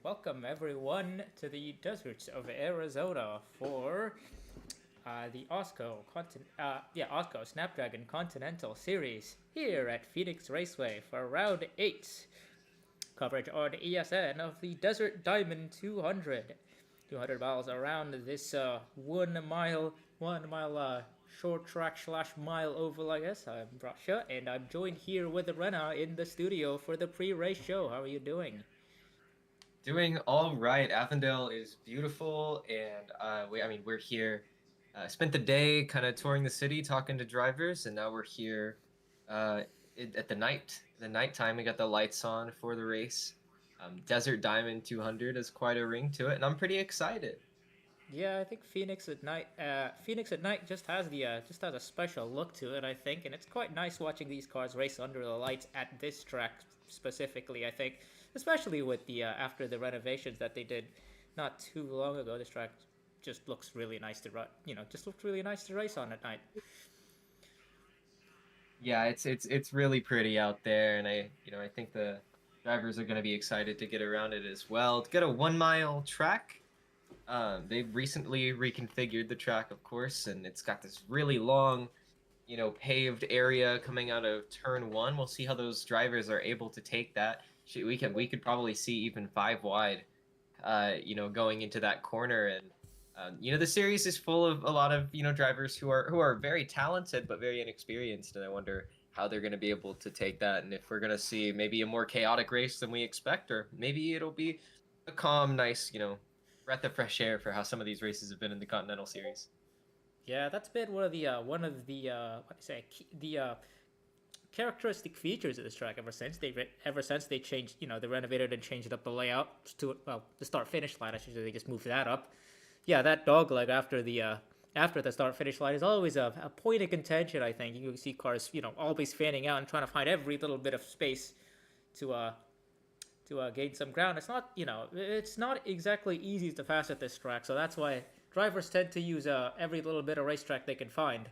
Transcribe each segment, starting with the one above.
welcome everyone to the deserts of Arizona for the AWSCO Snapdragon Continental Series here at Phoenix Raceway for round 8. Coverage on ESN of the Desert Diamond 200. 200 miles around this 1 mile short track slash mile oval, I guess. I'm Rasha, and I'm joined here with Rena in the studio for the pre-race show. How are you doing? Doing all right. Avondale is beautiful, and we're here. Spent the day kind of touring the city, talking to drivers, and now we're here uh, at the nighttime. We got the lights on for the race. Desert Diamond 200 is quite a ring to it, and I'm pretty excited. Yeah, I think Phoenix at night. Phoenix at night just has a special look to it, I think, and it's quite nice watching these cars race under the lights at this track specifically. I think, especially with the after the renovations that they did not too long ago, this track just looks really nice to run. Just looked really nice to race on at night. Yeah, it's really pretty out there, and I think the drivers are going to be excited to get around it as well. To get a 1 mile track. They've recently reconfigured the track, of course, and it's got this really long, paved area coming out of turn one. We'll see how those drivers are able to take that. We could probably see even five wide, going into that corner. And the series is full of a lot of drivers who are very talented but very inexperienced, and I wonder how they're going to be able to take that, and if we're going to see maybe a more chaotic race than we expect, or maybe it'll be a calm, nice, breath of fresh air for how some of these races have been in the Continental Series. Yeah, that's been what to say the characteristic features of this track ever since they changed, they renovated and changed up the layout to, well, the start finish line. I should say they just moved that up. Yeah, that dog leg after the start finish line is always a point of contention. I think you see cars, always fanning out and trying to find every little bit of space to gain some ground. It's not exactly easy to pass at this track, so that's why drivers tend to use every little bit of racetrack they can find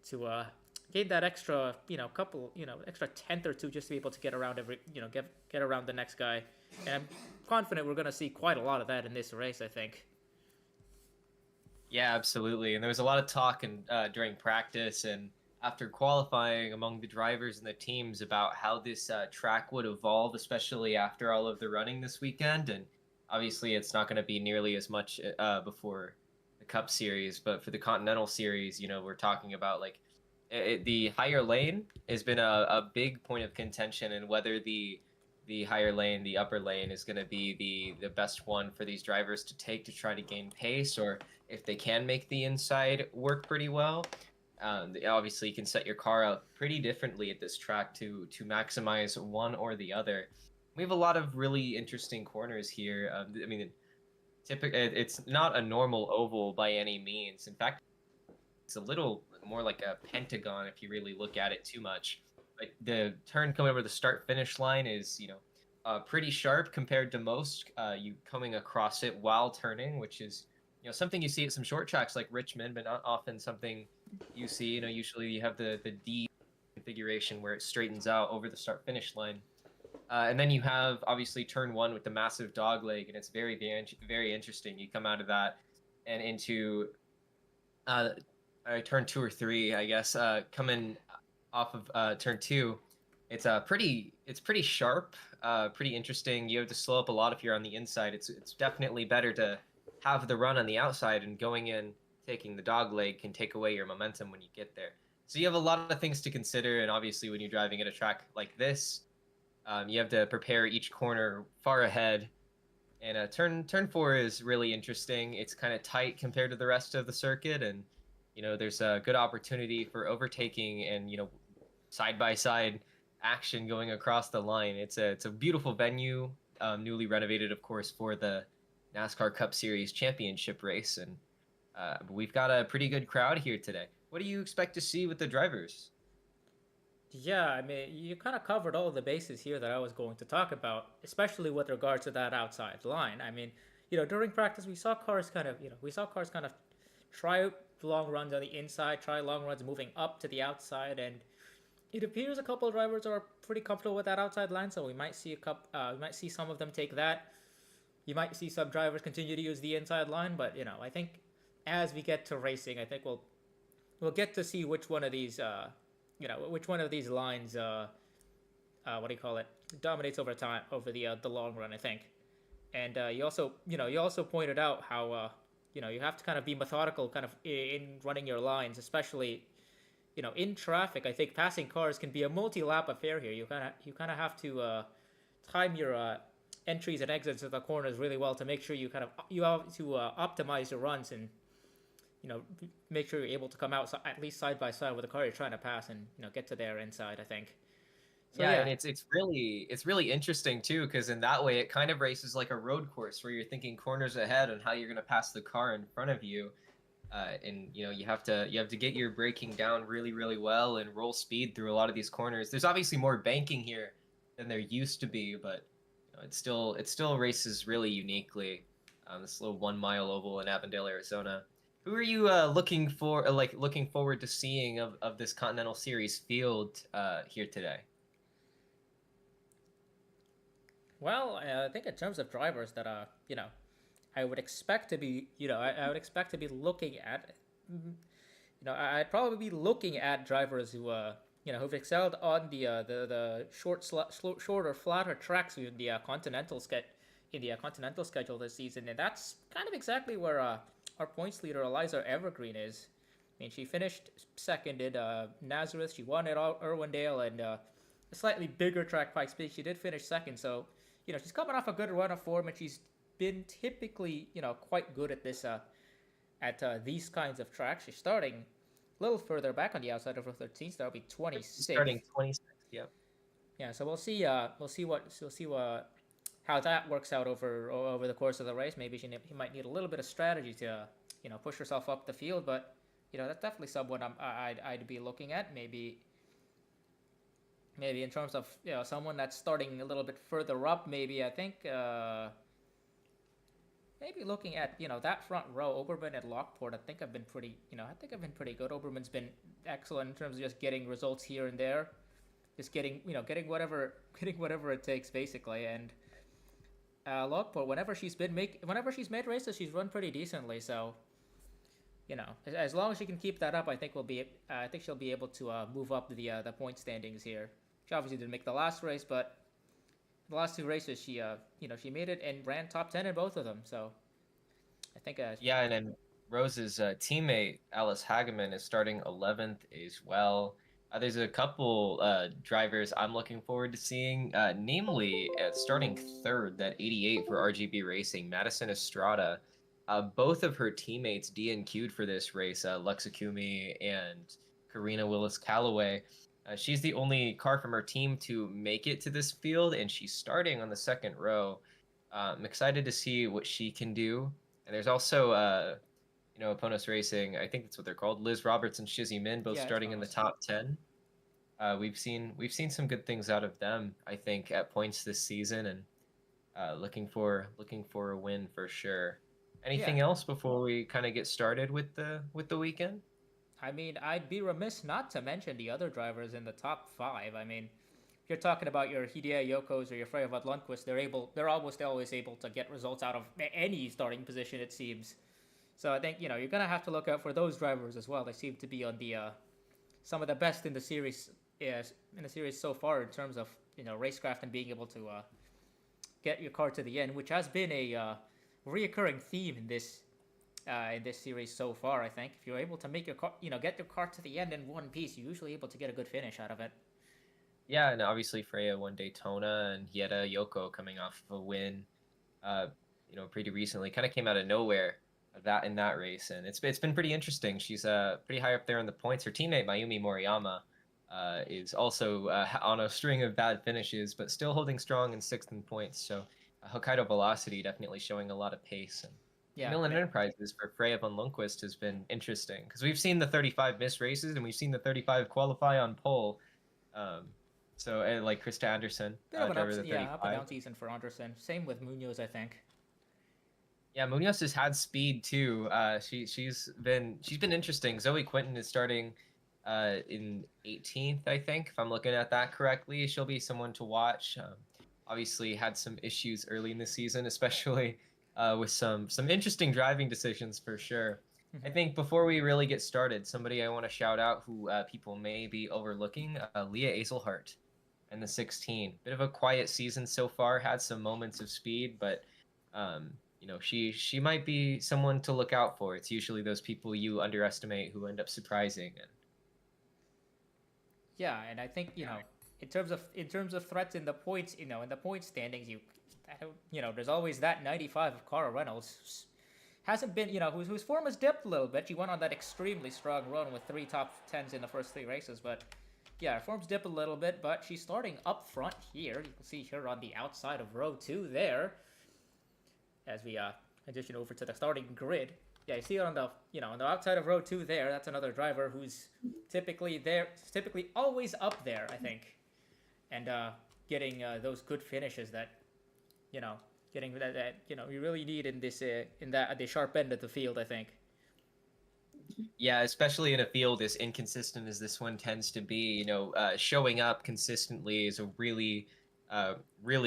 to gain that extra, extra tenth or two just to be able to get around get around the next guy. And I'm confident we're going to see quite a lot of that in this race, I think. Yeah, absolutely. And there was a lot of talk during practice and after qualifying among the drivers and the teams about how this track would evolve, especially after all of the running this weekend. And obviously, it's not going to be nearly as much before the Cup Series, but for the Continental Series, we're talking about like the higher lane has been a big point of contention, and whether the higher lane, the upper lane, is going to be the best one for these drivers to take to try to gain pace, or if they can make the inside work pretty well. Obviously, you can set your car up pretty differently at this track to maximize one or the other. We have a lot of really interesting corners here. Typically, it's not a normal oval by any means. In fact, it's a little more like a pentagon if you really look at it too much. Like the turn coming over the start finish line is, pretty sharp compared to most. You coming across it while turning, which is, something you see at some short tracks like Richmond, but not often something you see. Usually you have the D configuration where it straightens out over the start finish line. And then you have obviously turn one with the massive dog leg, and it's very, very, very interesting. You come out of that and into uh, turn two or three, I guess, coming off of turn two. It's pretty sharp, pretty interesting. You have to slow up a lot if you're on the inside. It's definitely better to have the run on the outside, and going in taking the dog leg can take away your momentum when you get there. So you have a lot of things to consider, and obviously when you're driving at a track like this, you have to prepare each corner far ahead. And turn four is really interesting. It's kind of tight compared to the rest of the circuit, and there's a good opportunity for overtaking and side by side action going across the line. It's a beautiful venue, newly renovated, of course, for the NASCAR Cup Series championship race, and we've got a pretty good crowd here today. What do you expect to see with the drivers? Yeah, I mean, you kind of covered all the bases here that I was going to talk about, especially with regards to that outside line. I mean, during practice, we saw cars kind of try long runs on the inside, try long runs moving up to the outside, and it appears a couple of drivers are pretty comfortable with that outside line. So we might see some of them take that. You might see some drivers continue to use the inside line, but I think as we get to racing, I think we'll get to see which one of these which one of these lines what do you call it, dominates over time, over the long run, I think. And you also pointed out how you have to kind of be methodical, kind of in running your lines, especially in traffic. I think passing cars can be a multi-lap affair here. You kind of have to time your entries and exits of the corners really well to make sure you have to optimize your runs and make sure you're able to come out at least side by side with the car you're trying to pass and get to their inside, I think. So Yeah, yeah. and it's really interesting too, because in that way it kind of races like a road course where you're thinking corners ahead on how you're going to pass the car in front of you, and you have to get your braking down really really well and roll speed through a lot of these corners. There's obviously more banking here than there used to be, but it still races really uniquely. This little 1 mile oval in Avondale, Arizona. Who are you looking forward to seeing of this Continental Series field here today? Well, I think in terms of drivers that I would expect to be I would expect to be looking at. I'd probably be looking at drivers who've excelled on the shorter, flatter tracks in the Continental schedule this season, and that's kind of exactly where our points leader Eliza Evergreen is. I mean, she finished second in Nazareth. She won at Irwindale, and a slightly bigger track, Pikes Peak. She did finish second, so she's coming off a good run of form, and she's been typically quite good at these kinds of tracks. She's starting a little further back on the outside of her 13th. That'll be 26th. Starting 26th. Yep. Yeah, so we'll see how that works out over the course of the race. Maybe she might need a little bit of strategy to push herself up the field, but that's definitely someone I'd be looking at. Maybe in terms of someone that's starting a little bit further up. Maybe I think maybe looking at that front row, Oberman and Lockport. I think I've been pretty good. Oberman's been excellent in terms of just getting results here and there, just getting whatever it takes basically. And Lockport, whenever she's made races, she's run pretty decently. So as long as she can keep that up, I think she'll be able to move up the point standings here. She obviously didn't make the last race, but the last two races she made it and ran top 10 in both of them. So I think Yeah, and then Rose's teammate Alice Hageman is starting 11th as well. There's a couple drivers I'm looking forward to seeing, namely starting third, that 88 for RGB Racing, Madison Estrada. Both of her teammates DNQ'd for this race, Luxacumi and Karina Willis Calloway. She's the only car from her team to make it to this field, and she's starting on the second row. I'm excited to see what she can do. And there's also, Ponos Racing, I think that's what they're called, Liz Roberts and Shizzy Min, both starting in the top 10. We've seen some good things out of them, I think, at points this season, and looking for a win for sure. Anything else before we kind of get started with the weekend? I mean, I'd be remiss not to mention the other drivers in the top five. I mean, if you're talking about your Hidea Yokos or your Freya Van Lundqvist, they're almost always able to get results out of any starting position, it seems. So I think you're gonna have to look out for those drivers as well. They seem to be on the some of the best in the series so far in terms of racecraft and being able to get your car to the end, which has been a reoccurring theme in this series so far. I think if you're able to make your car, get your car to the end in one piece, you're usually able to get a good finish out of it. Yeah, and obviously Freya won Daytona, and he had a Yoko coming off of a win, pretty recently. Kind of came out of nowhere in that race, and it's been pretty interesting. She's pretty high up there in the points. Her teammate Mayumi Moriyama is also on a string of bad finishes, but still holding strong in sixth in points. So Hokkaido Velocity definitely showing a lot of pace. And Millen Enterprises for Freya von Lundqvist has been interesting because we've seen the 35 miss races and we've seen the 35 qualify on pole. So like Krista Anderson, driver of the 35. Up and down season for Anderson. Same with Munoz, I think. Yeah, Munoz has had speed too. She's been interesting. Zoe Quinton is starting in 18th, I think, if I'm looking at that correctly. She'll be someone to watch. obviously had some issues early in the season, especially with some interesting driving decisions for sure. I think before we really get started, somebody I want to shout out who people may be overlooking, Leah Azelhart and the 16. Bit of a quiet season so far, had some moments of speed, but she might be someone to look out for. It's usually those people you underestimate who end up surprising. And Yeah, and I think in terms of threats in the points, in the point standings, there's always that 95 of Cara Reynolds. Hasn't been, whose form has dipped a little bit. She went on that extremely strong run with 3 top 10s in the first 3 races, but yeah, her form's dipped a little bit, but she's starting up front here. You can see her on the outside of row 2 there. As we transition over to the starting grid. Yeah, you see her on the outside of row 2 there. That's another driver who's typically always up there, I think. And getting those good finishes that, getting that you really need in this at the sharp end of the field, I think. yeah, especially in a field as inconsistent as this one tends to be, showing up consistently is a really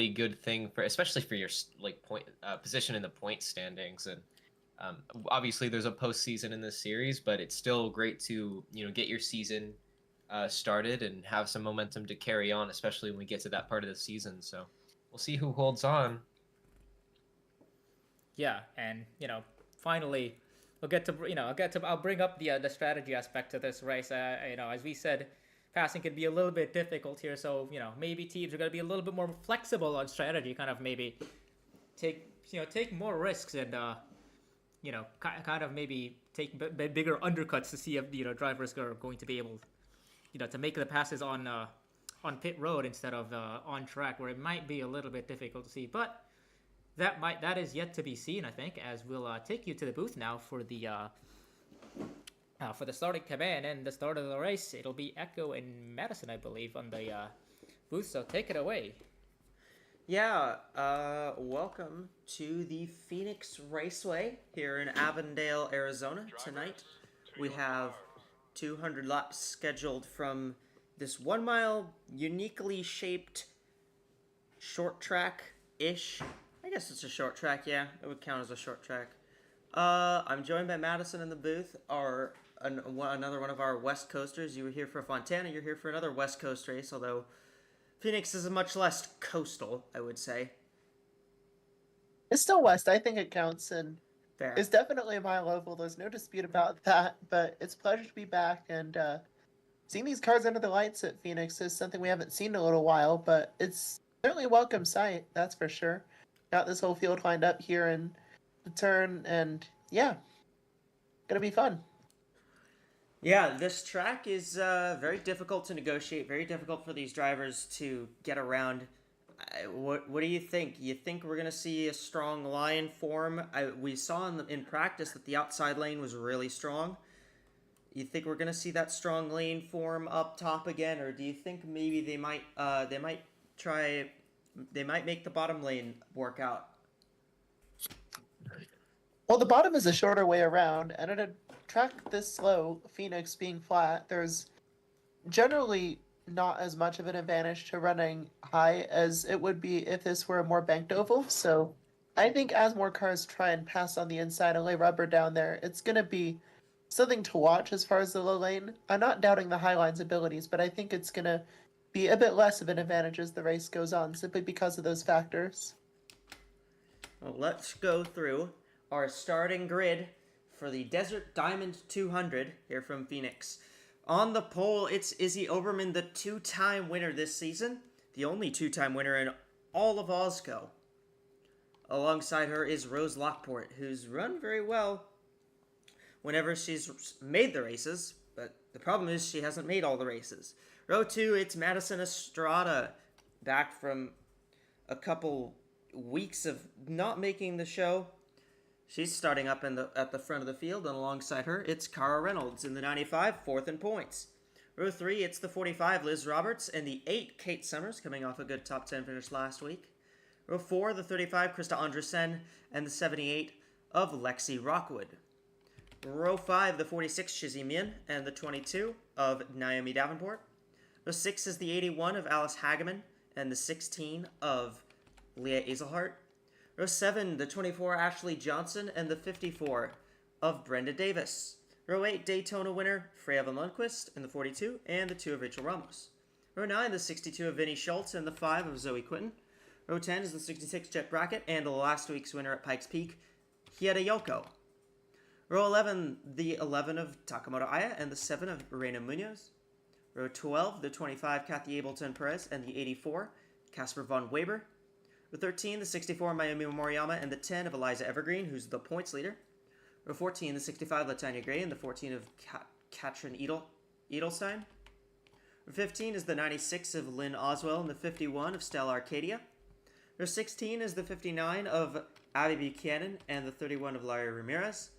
good thing especially for your point position in the point standings. And obviously there's a postseason in this series, but it's still great to get your season started and have some momentum to carry on, especially when we get to that part of the season. So we'll see who holds on. Yeah, and finally, I'll bring up the strategy aspect to this race. As we said, passing can be a little bit difficult here, so maybe teams are going to be a little bit more flexible on strategy, kind of maybe take more risks and kind of maybe take bigger undercuts to see if drivers are going to be able to make the passes on pit road instead of on track, where it might be a little bit difficult to see, but that is yet to be seen, I think, as we'll take you to the booth now for the starting command and the start of the race. It'll be Echo and Madison, I believe, on the booth, so take it away. Yeah, welcome to the Phoenix Raceway here in Avondale, Arizona. Tonight we have 200 laps scheduled from this 1 mile uniquely shaped short track-ish. I guess it's a short track, yeah. It would count as a short track. I'm joined by Madison in the booth, another one of our West Coasters. You were here for Fontana, you're here for another West Coast race, although Phoenix is much less coastal, I would say. It's still West. I think it counts, and Fair. it's definitely a mile oval. There's no dispute about that, but it's a pleasure to be back, and seeing these cars under the lights at Phoenix is something we haven't seen in a little while, but it's certainly a welcome sight, that's for sure. Got this whole field lined up here in the turn, and yeah, gonna be fun. Yeah, this track is very difficult to negotiate, very difficult for these drivers to get around. What do you think? You think we're going to see a strong line form? We saw in practice that the outside lane was really strong. You think we're going to see that strong lane form up top again, or do you think maybe they might make the bottom lane work out? Well, the bottom is a shorter way around, and at a track this slow, Phoenix being flat, there's generally not as much of an advantage to running high as it would be if this were a more banked oval. So I think as more cars try and pass on the inside and lay rubber down there, it's going to be something to watch as far as the low lane. I'm not doubting the Highline's abilities, but I think it's going to be a bit less of an advantage as the race goes on, simply because of those factors. Well, let's go through our starting grid for the Desert Diamond 200 here from Phoenix. On the pole, it's Izzy Oberman, the 2-time winner this season, the only 2-time winner in all of AWSCO. Alongside her is Rose Lockport, who's run very well whenever she's made the races, but the problem is she hasn't made all the races. Row 2, it's Madison Estrada, back from a couple weeks of not making the show. She's starting up at the front of the field, and alongside her, it's Cara Reynolds in the 95, fourth in points. Row 3, it's the 45, Liz Roberts, and the 8, Kate Summers, coming off a good top 10 finish last week. Row 4, the 35, Krista Andresen, and the 78 of Lexi Rockwood. Row 5, the 46, Shizzy Min, and the 22 of Naomi Davenport. Row 6 is the 81 of Alice Hageman, and the 16 of Leah Azelhart. Row 7, the 24, Ashley Johnson, and the 54 of Brenda Davis. Row 8, Daytona winner, Freya Van Lundquist, and the 42, and the 2 of Rachel Ramos. Row 9, the 62 of Vinnie Schultz, and the 5 of Zoe Quinton. Row 10 is the 66 Jet Brackett, and the last week's winner at Pikes Peak, Hieda Yoko. Row 11, the 11 of Takamoto Aya, and the 7 of Reina Munoz. Row 12, the 25, Kathy Ableton Perez, and the 84, Casper von Weber. Row 13, the 64, Mayumi Moriyama, and the 10 of Eliza Evergreen, who's the points leader. Row 14, the 65, Latanya Gray, and the 14 of Katrin Edelstein. Row 15 is the 96 of Lynn Oswell, and the 51 of Stella Arcadia. Row 16 is the 59 of Abby Buchanan, and the 31 of Larry Ramirez.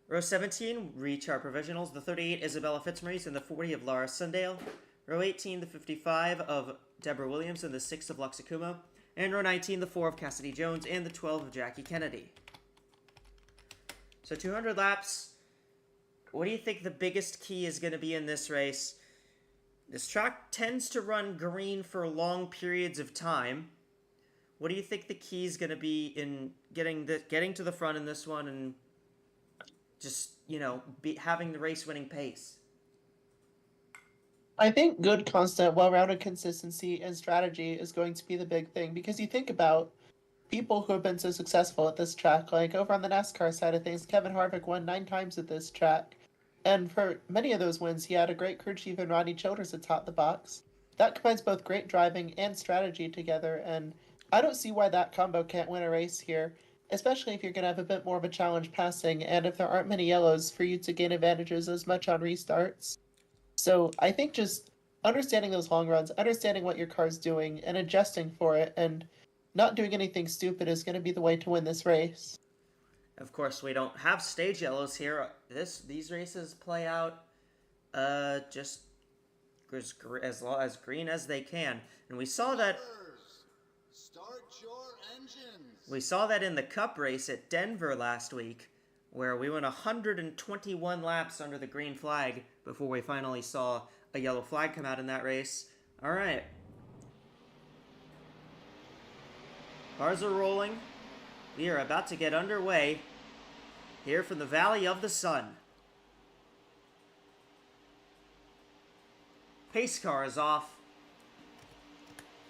Row 17, Rechar Provisionals, the 38, Isabella Fitzmaurice, and the 40 of Laura Sundale. Row 18, the 55 of Deborah Williams, and the 6 of Luxakumo. And row 19, the 4 of Cassidy Jones, and the 12 of Jackie Kennedy. So 200 laps. What do you think the biggest key is going to be in this race? This track tends to run green for long periods of time. What do you think the key is going to be in getting to the front in this one and just, having the race-winning pace? I think good, constant, well-rounded consistency and strategy is going to be the big thing, because you think about people who have been so successful at this track, like over on the NASCAR side of things, Kevin Harvick won 9 times at this track, and for many of those wins, he had a great crew chief in Rodney Childers atop the box. That combines both great driving and strategy together, and I don't see why that combo can't win a race here, especially if you're going to have a bit more of a challenge passing, and if there aren't many yellows for you to gain advantages as much on restarts. So I think just understanding those long runs, understanding what your car's doing, and adjusting for it, and not doing anything stupid is going to be the way to win this race. Of course, we don't have stage yellows here. These races play out just as green as they can, and we saw that. Start your engines. We saw that in the Cup race at Denver last week, where we went 121 laps under the green flag before we finally saw a yellow flag come out in that race. All right. Cars are rolling. We are about to get underway here from the Valley of the Sun. Pace car is off.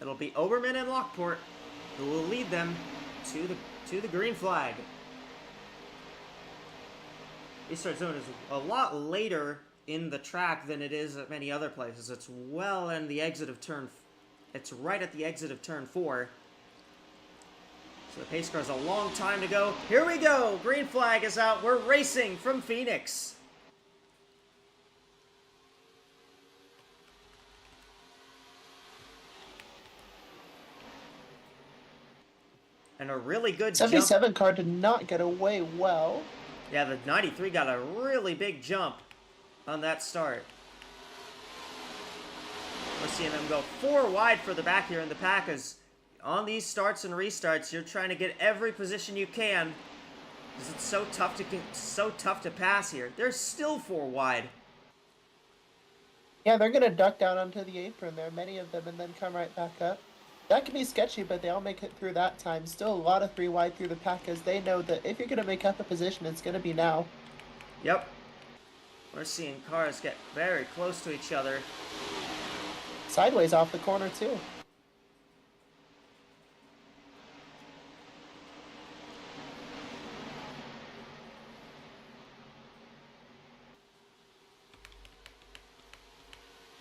It'll be Oberman and Lockport who will lead them to the green flag. Restart zone is a lot later in the track than it is at many other places. It's well in the exit of turn. It's right at the exit of turn 4. So the pace car has a long time to go. Here we go. Green flag is out. We're racing from Phoenix. And a really good 77 car did not get away well. Yeah, the 93 got a really big jump on that start. We're seeing them go 4 wide for the back here in the pack, as on these starts and restarts, you're trying to get every position you can, because it's so tough to pass here. They're still 4 wide. Yeah, they're going to duck down onto the apron there, many of them, and then come right back up. That can be sketchy, but they all make it through that time. Still a lot of 3 wide through the pack, as they know that if you're going to make up a position, it's going to be now. Yep. We're seeing cars get very close to each other. Sideways off the corner, too.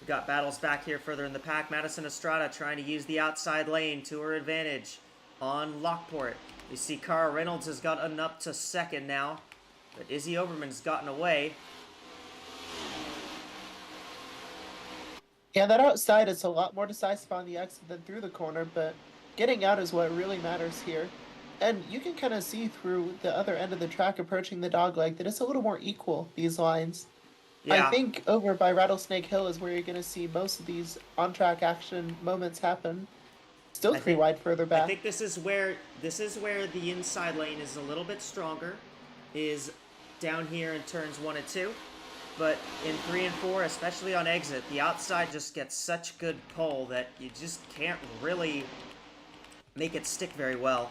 We got battles back here further in the pack. Madison Estrada trying to use the outside lane to her advantage on Lockport. We see Cara Reynolds has gotten up to second now, but Izzy Oberman's gotten away. Yeah, that outside is a lot more decisive on the exit than through the corner, but getting out is what really matters here. And you can kind of see through the other end of the track approaching the dogleg that it's a little more equal, these lines. Yeah. I think over by Rattlesnake Hill is where you're going to see most of these on-track action moments happen. Still 3 wide further back. I think this is where the inside lane is a little bit stronger, is down here in turns 1 and 2. But in 3 and 4, especially on exit, the outside just gets such good pull that you just can't really make it stick very well.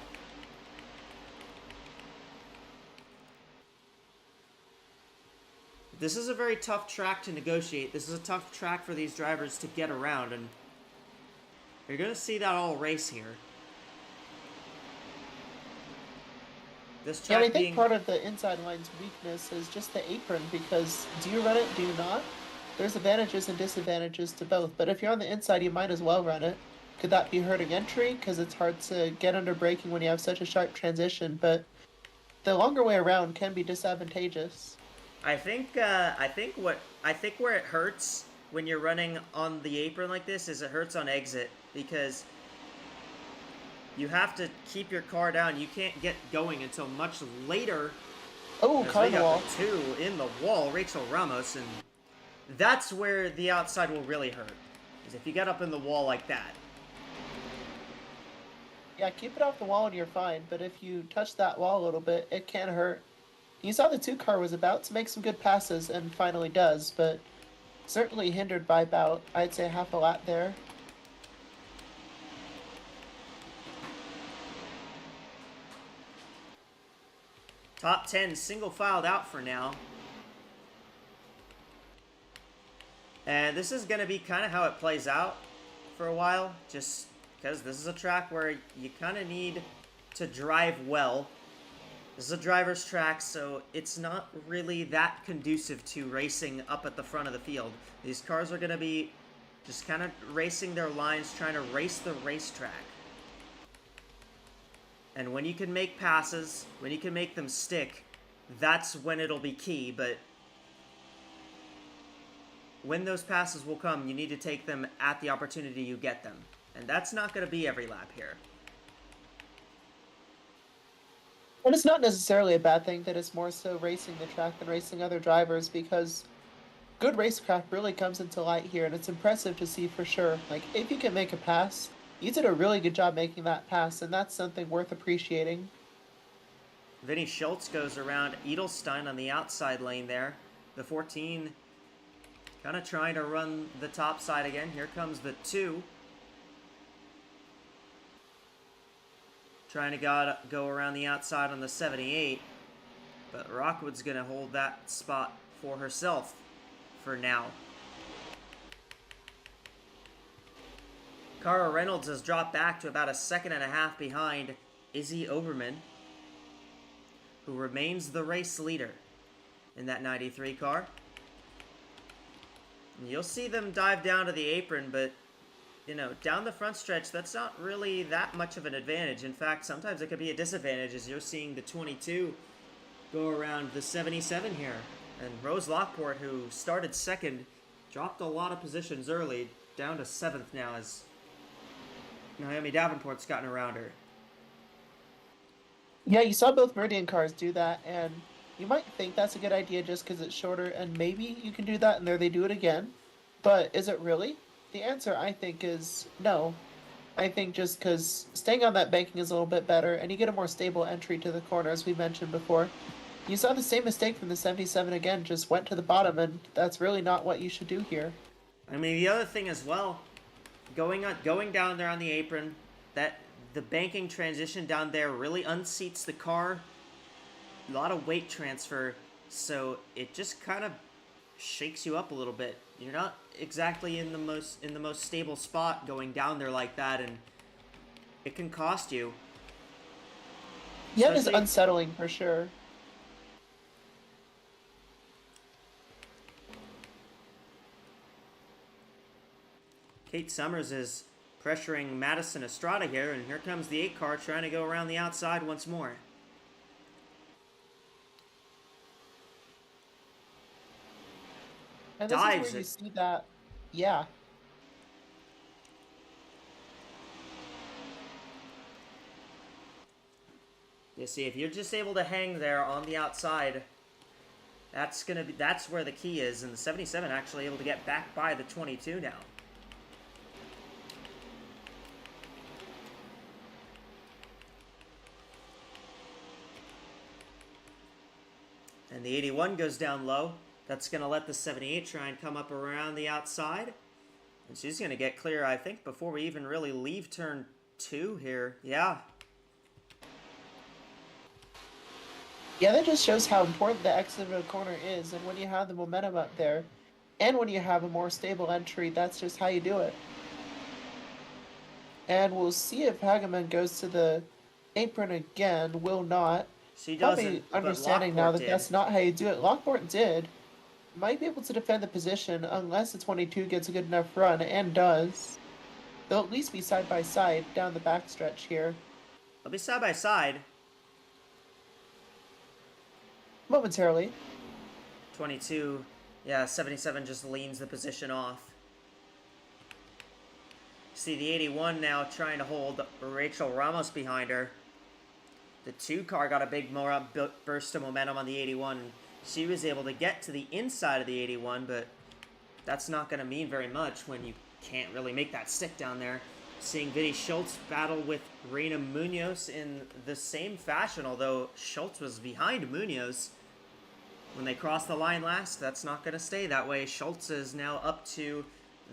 This is a very tough track to negotiate. This is a tough track for these drivers to get around, and you're going to see that all race here. This track I think part of the inside line's weakness is just the apron, because do you run it, do you not? There's advantages and disadvantages to both, but if you're on the inside, you might as well run it. Could that be hurting entry? Because it's hard to get under braking when you have such a sharp transition, but the longer way around can be disadvantageous. I think where it hurts when you're running on the apron like this is it hurts on exit, because you have to keep your car down. You can't get going until much later. Oh, As car we in the got wall. the two in the wall, Rachel Ramos, and that's where the outside will really hurt, is if you get up in the wall like that. Yeah, keep it off the wall and you're fine, but if you touch that wall a little bit, it can hurt. You saw the 2 car was about to make some good passes and finally does, but certainly hindered by about, I'd say, half a lap there. Top 10 single filed out for now. And this is going to be kind of how it plays out for a while, just because this is a track where you kind of need to drive well. This is a driver's track, so it's not really that conducive to racing up at the front of the field. These cars are going to be just kind of racing their lines, trying to race the racetrack. And when you can make passes, when you can make them stick, that's when it'll be key. But when those passes will come, you need to take them at the opportunity you get them. And that's not going to be every lap here. And it's not necessarily a bad thing that it's more so racing the track than racing other drivers, because good racecraft really comes into light here, and it's impressive to see for sure. Like, if you can make a pass, you did a really good job making that pass, and that's something worth appreciating. Vinny Schultz goes around Edelstein on the outside lane there. The 14 kind of trying to run the top side again. Here comes the 2. Trying to go around the outside on the 78. But Rockwood's going to hold that spot for herself for now. Cara Reynolds has dropped back to about a 1.5 seconds behind Izzy Oberman, who remains the race leader in that 93 car. And you'll see them dive down to the apron, but, you know, down the front stretch, that's not really that much of an advantage. In fact, sometimes it could be a disadvantage, as you're seeing the 22 go around the 77 here. And Rose Lockport, who started second, dropped a lot of positions early, down to 7th now, as Naomi Davenport's gotten around her. Yeah, you saw both Meridian cars do that, and you might think that's a good idea just because it's shorter, and maybe you can do that, and there they do it again. But is it really? The answer, I think, is no. I think just because staying on that banking is a little bit better, and you get a more stable entry to the corner, as we mentioned before. You saw the same mistake from the 77 again, just went to the bottom, and that's really not what you should do here. I mean, the other thing as well, going down there on the apron, that the banking transition down there really unseats the car. A lot of weight transfer, so it just kind of shakes you up a little bit. You're not exactly in the most stable spot going down there like that, and it can cost you. Yeah, it is Especially- unsettling for sure. Kate Summers is pressuring Madison Estrada here, and here comes the 8 car trying to go around the outside once more. And this Dives is where you it. see that, yeah. You see, if you're just able to hang there on the outside, that's where the key is, and the 77 actually able to get back by the 22 now. And the 81 goes down low. That's going to let the 78 try and come up around the outside. And she's going to get clear, I think, before we even really leave turn 2 here. Yeah. Yeah, that just shows how important the exit of a corner is, and when you have the momentum up there, and when you have a more stable entry, that's just how you do it. And we'll see if Hageman goes to the apron again. Will not. She Probably doesn't, but understanding now Lockport that did. that's not how you do it. Lockport did. Might be able to defend the position unless the 22 gets a good enough run, and does. They'll at least be side by side down the backstretch here. They'll be side by side. Momentarily. 22, yeah, 77 just leans the position off. See the 81 now trying to hold Rachel Ramos behind her. The 2 car got a big burst of momentum on the 81. She was able to get to the inside of the 81, but that's not going to mean very much when you can't really make that stick down there. Seeing Vidi Schultz battle with Reina Munoz in the same fashion, although Schultz was behind Munoz when they crossed the line last. That's not going to stay that way. Schultz is now up to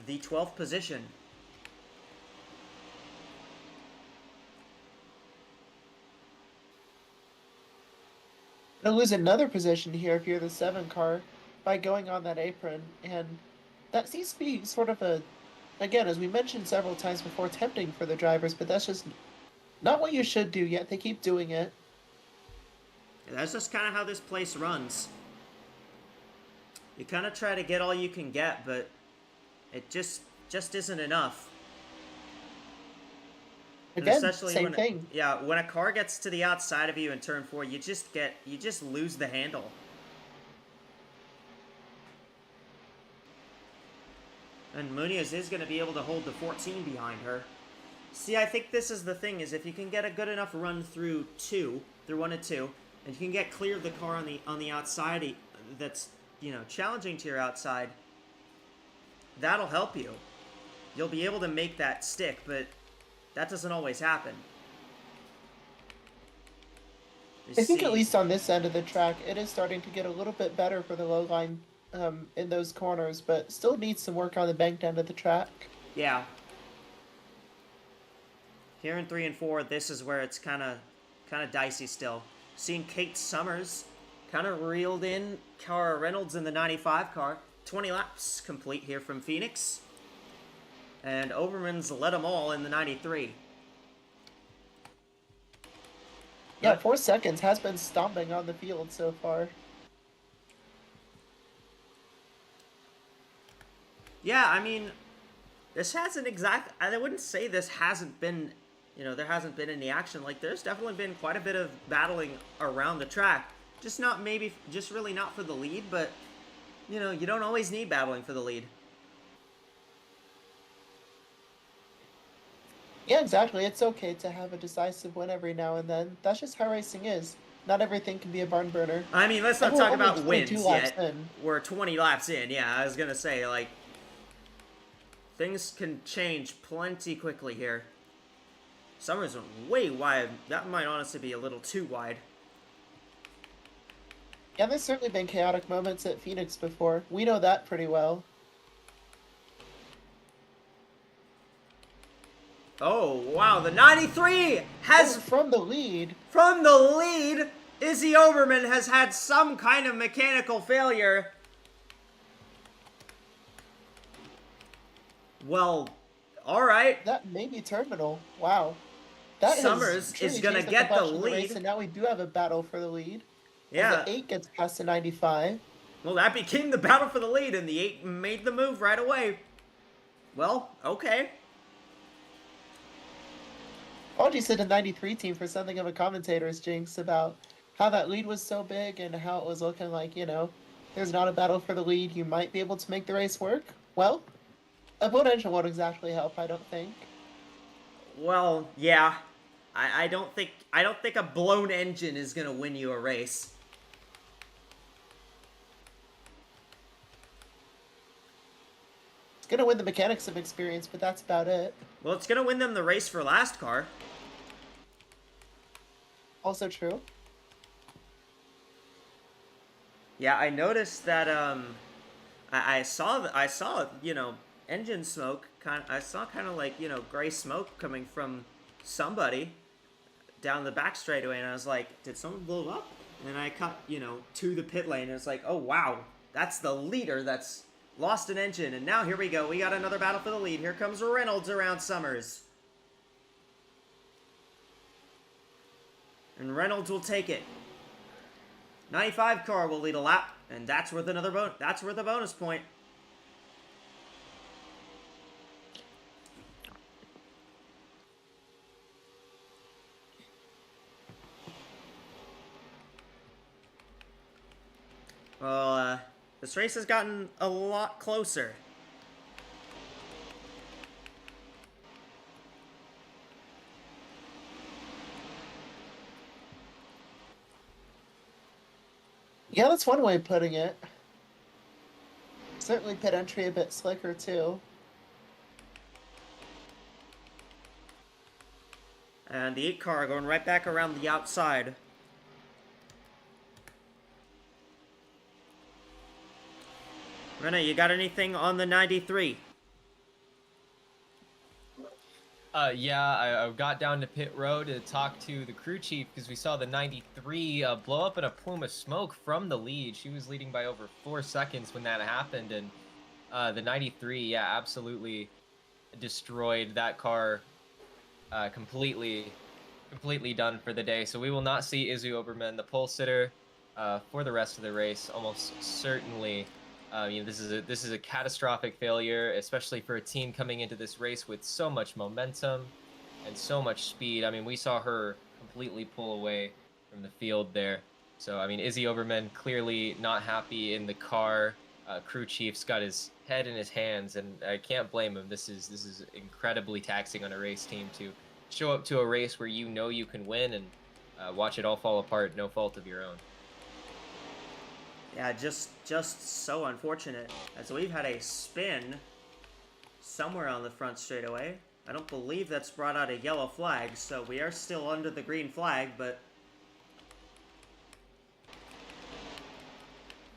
the 12th position. Gonna lose another position here if you're the 7 car by going on that apron, and that seems to be sort of a, again, as we mentioned several times before, tempting for the drivers, but that's just not what you should do, yet they keep doing it. That's just kind of how this place runs. You kind of try to get all you can get, but it just isn't enough. And Again, especially same when thing. Yeah, when a car gets to the outside of you in turn 4, you just lose the handle. And Munoz is going to be able to hold the 14 behind her. See, I think this is the thing, is if you can get a good enough run through 1 and 2, and you can get clear of the car on the outside that's, you know, challenging to your outside, that'll help you. You'll be able to make that stick, but that doesn't always happen. I think at least on this end of the track, it is starting to get a little bit better for the low line in those corners, but still needs some work on the banked end of the track. Yeah. Here in 3 and 4, this is where it's kind of dicey still. Seeing Kate Summers kind of reeled in Cara Reynolds in the 95 car. 20 laps complete here from Phoenix. And Oberman's led them all in the 93. Yeah, 4 seconds has been stomping on the field so far. Yeah, I mean, this hasn't I wouldn't say this hasn't been, you know, there hasn't been any action. Like, there's definitely been quite a bit of battling around the track. Just really not for the lead, but, you know, you don't always need battling for the lead. Yeah, exactly. It's okay to have a decisive win every now and then. That's just how racing is. Not everything can be a barn burner. I mean, let's not And we're talk only about 22 wins laps yet. in. We're 20 laps in. Yeah, I was going to say, like, things can change plenty quickly here. Summers went way wide. That might honestly be a little too wide. Yeah, there's certainly been chaotic moments at Phoenix before. We know that pretty well. Oh, wow. The 93 has... From the lead. From the lead, Izzy Oberman has had some kind of mechanical failure. Well, all right. That may be terminal. Wow. That Summers is going to get the lead. Race, and now we do have a battle for the lead. Yeah. The 8 gets past the 95. Well, that became the battle for the lead, and the 8 made the move right away. Well, okay. Apologies to the 93 team for something of a commentator's jinx about how that lead was so big and how it was looking like, you know, there's not a battle for the lead. You might be able to make the race work. Well, a blown engine won't exactly help, I don't think. Well, yeah. I don't think a blown engine is gonna win you a race. It's gonna win the mechanics of experience, but that's about it. Well, it's gonna win them the race for last car. Also true. Yeah, I noticed that I saw you know, engine smoke I saw kind of like, you know, gray smoke coming from somebody down the back straightaway, and I was like, did someone blow up? And I cut, to the pit lane, and it's like, oh wow, that's the leader that's lost an engine. And now here we go. We got another battle for the lead. Here comes Reynolds around Summers. And Reynolds will take it. 95 car will lead a lap, and that's worth that's worth a bonus point. Well, this race has gotten a lot closer. Yeah, that's one way of putting it. Certainly pit entry a bit slicker, too. And the 8 car going right back around the outside. Rena, you got anything on the 93? I got down to pit road to talk to the crew chief because we saw the 93 blow up in a plume of smoke from the lead. She was leading by over 4 seconds when that happened, and the 93, yeah, absolutely destroyed that car. Completely done for the day. So we will not see Izzy Oberman, the pole sitter, for the rest of the race. Almost certainly. This is a catastrophic failure, especially for a team coming into this race with so much momentum and so much speed. I mean, we saw her completely pull away from the field there. So, I mean, Izzy Oberman clearly not happy in the car. Crew chief's got his head in his hands, and I can't blame him. This is incredibly taxing on a race team to show up to a race where you know you can win and watch it all fall apart, no fault of your own. Yeah, just so unfortunate, as we've had a spin somewhere on the front straightaway. I don't believe that's brought out a yellow flag, so we are still under the green flag, but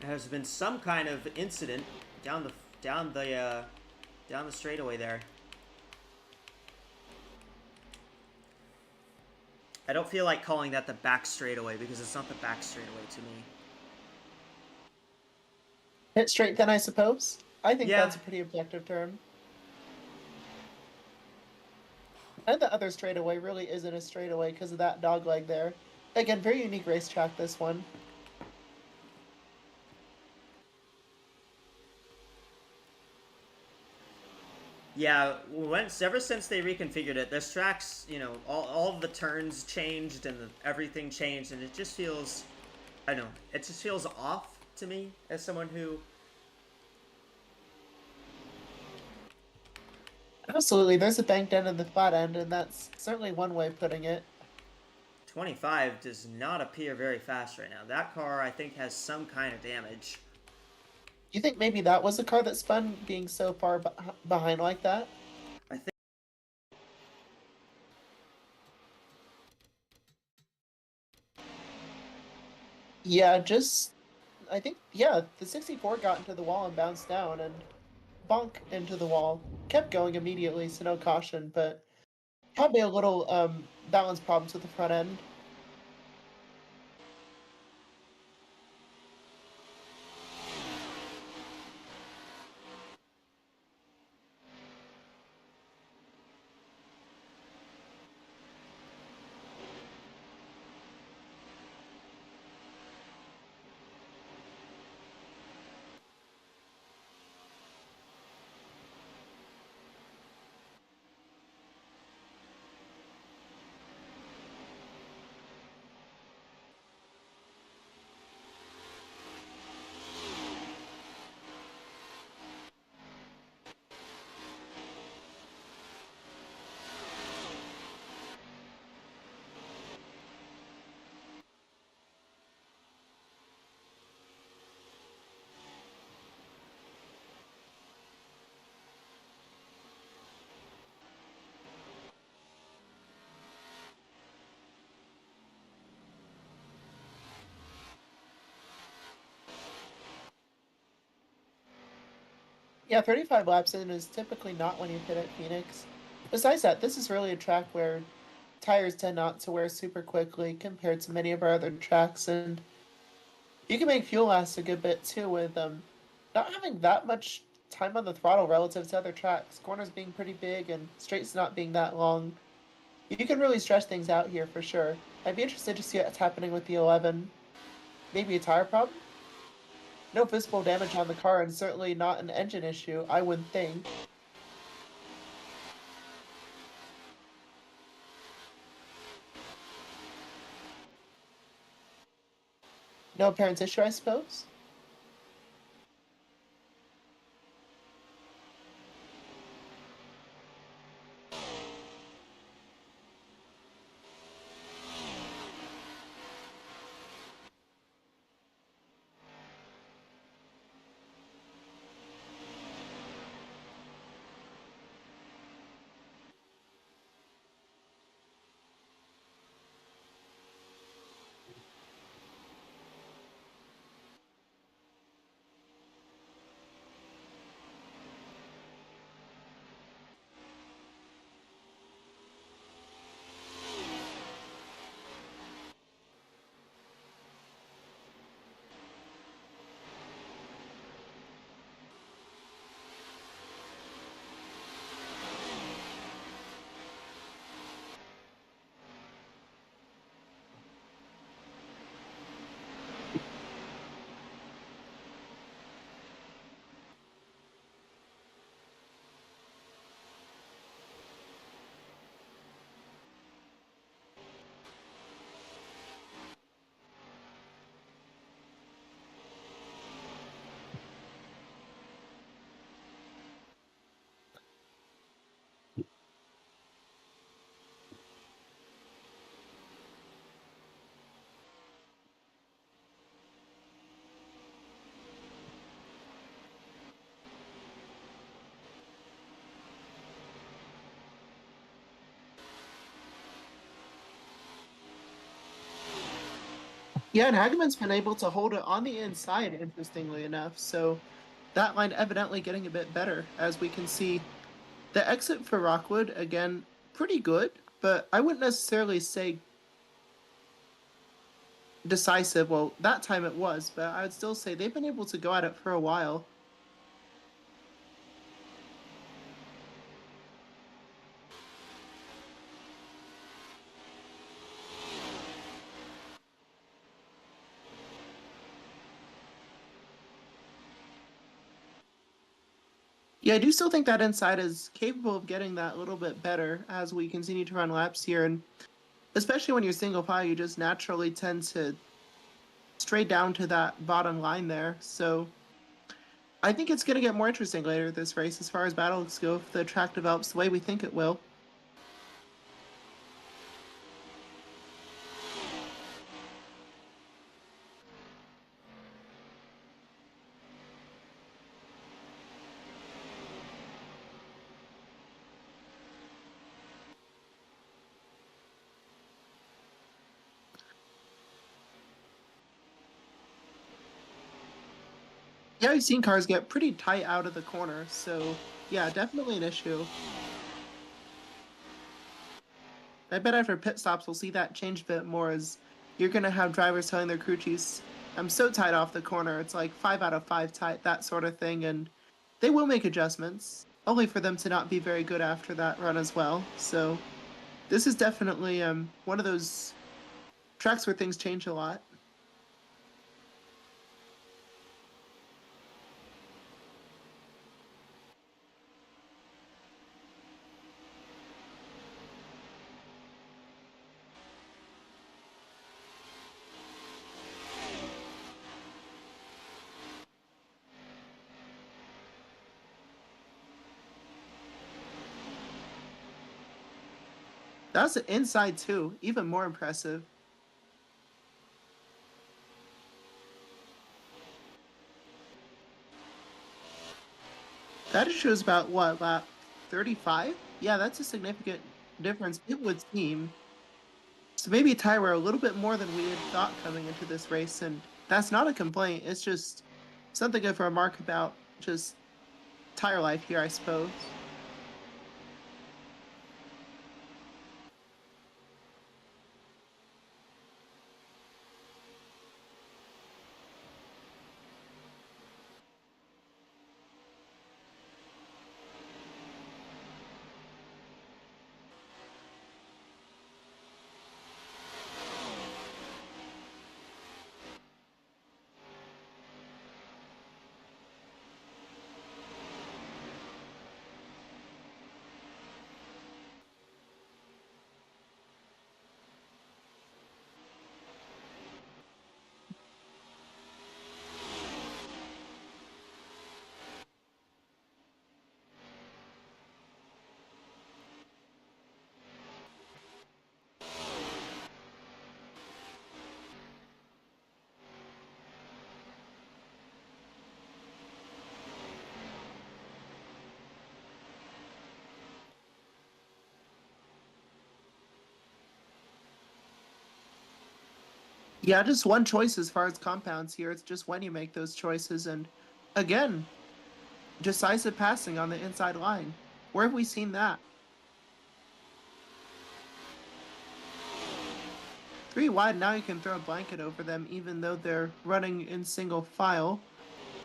there has been some kind of incident down the straightaway there. I don't feel like calling that the back straightaway because it's not the back straightaway to me. Pit straight then, I suppose? I think Yeah. that's a pretty objective term. And the other straightaway really isn't a straightaway because of that dogleg there. Again, very unique racetrack, this one. Yeah, ever since they reconfigured it, this track's, all of the turns changed and everything changed, and it just feels, I don't know, it just feels off to me as someone who... Absolutely, there's a banked end and the flat end, and that's certainly one way of putting it. 25 does not appear very fast right now. That car, I think, has some kind of damage. Do you think maybe that was the car that spun, being so far behind like that? I think... Yeah, I think, yeah, the 64 got into the wall and bounced down, and bonk into the wall. Kept going immediately, so no caution, but probably a little balance problems with the front end. Yeah, 35 laps in is typically not when you pit at Phoenix. Besides that, this is really a track where tires tend not to wear super quickly compared to many of our other tracks, and you can make fuel last a good bit too with not having that much time on the throttle relative to other tracks. Corners being pretty big and straights not being that long. You can really stretch things out here for sure. I'd be interested to see what's happening with the 11. Maybe a tire problem? No visible damage on the car, and certainly not an engine issue, I wouldn't think. No apparent issue, I suppose? Yeah, and Hageman's been able to hold it on the inside, interestingly enough, so that line evidently getting a bit better, as we can see. The exit for Rockwood, again, pretty good, but I wouldn't necessarily say decisive. Well, that time it was, but I would still say they've been able to go at it for a while. Yeah, I do still think that inside is capable of getting that a little bit better as we continue to run laps here, and especially when you're single file, you just naturally tend to stray down to that bottom line there. So I think it's going to get more interesting later this race as far as battles go if the track develops the way we think it will. Yeah, I've seen cars get pretty tight out of the corner, so yeah, definitely an issue. I bet after pit stops we'll see that change a bit more as you're going to have drivers telling their crew chiefs, I'm so tight off the corner, it's like 5 out of 5 tight, that sort of thing, and they will make adjustments, only for them to not be very good after that run as well. So this is definitely one of those tracks where things change a lot. That's the inside too, even more impressive. That issue is about what, lap 35? Yeah, that's a significant difference, it would seem. So maybe tire wear a little bit more than we had thought coming into this race, and that's not a complaint. It's just something of a remark about just tire life here, I suppose. Yeah, just one choice as far as compounds here. It's just when you make those choices. And again, decisive passing on the inside line. Where have we seen that? 3 wide, now you can throw a blanket over them even though they're running in single file.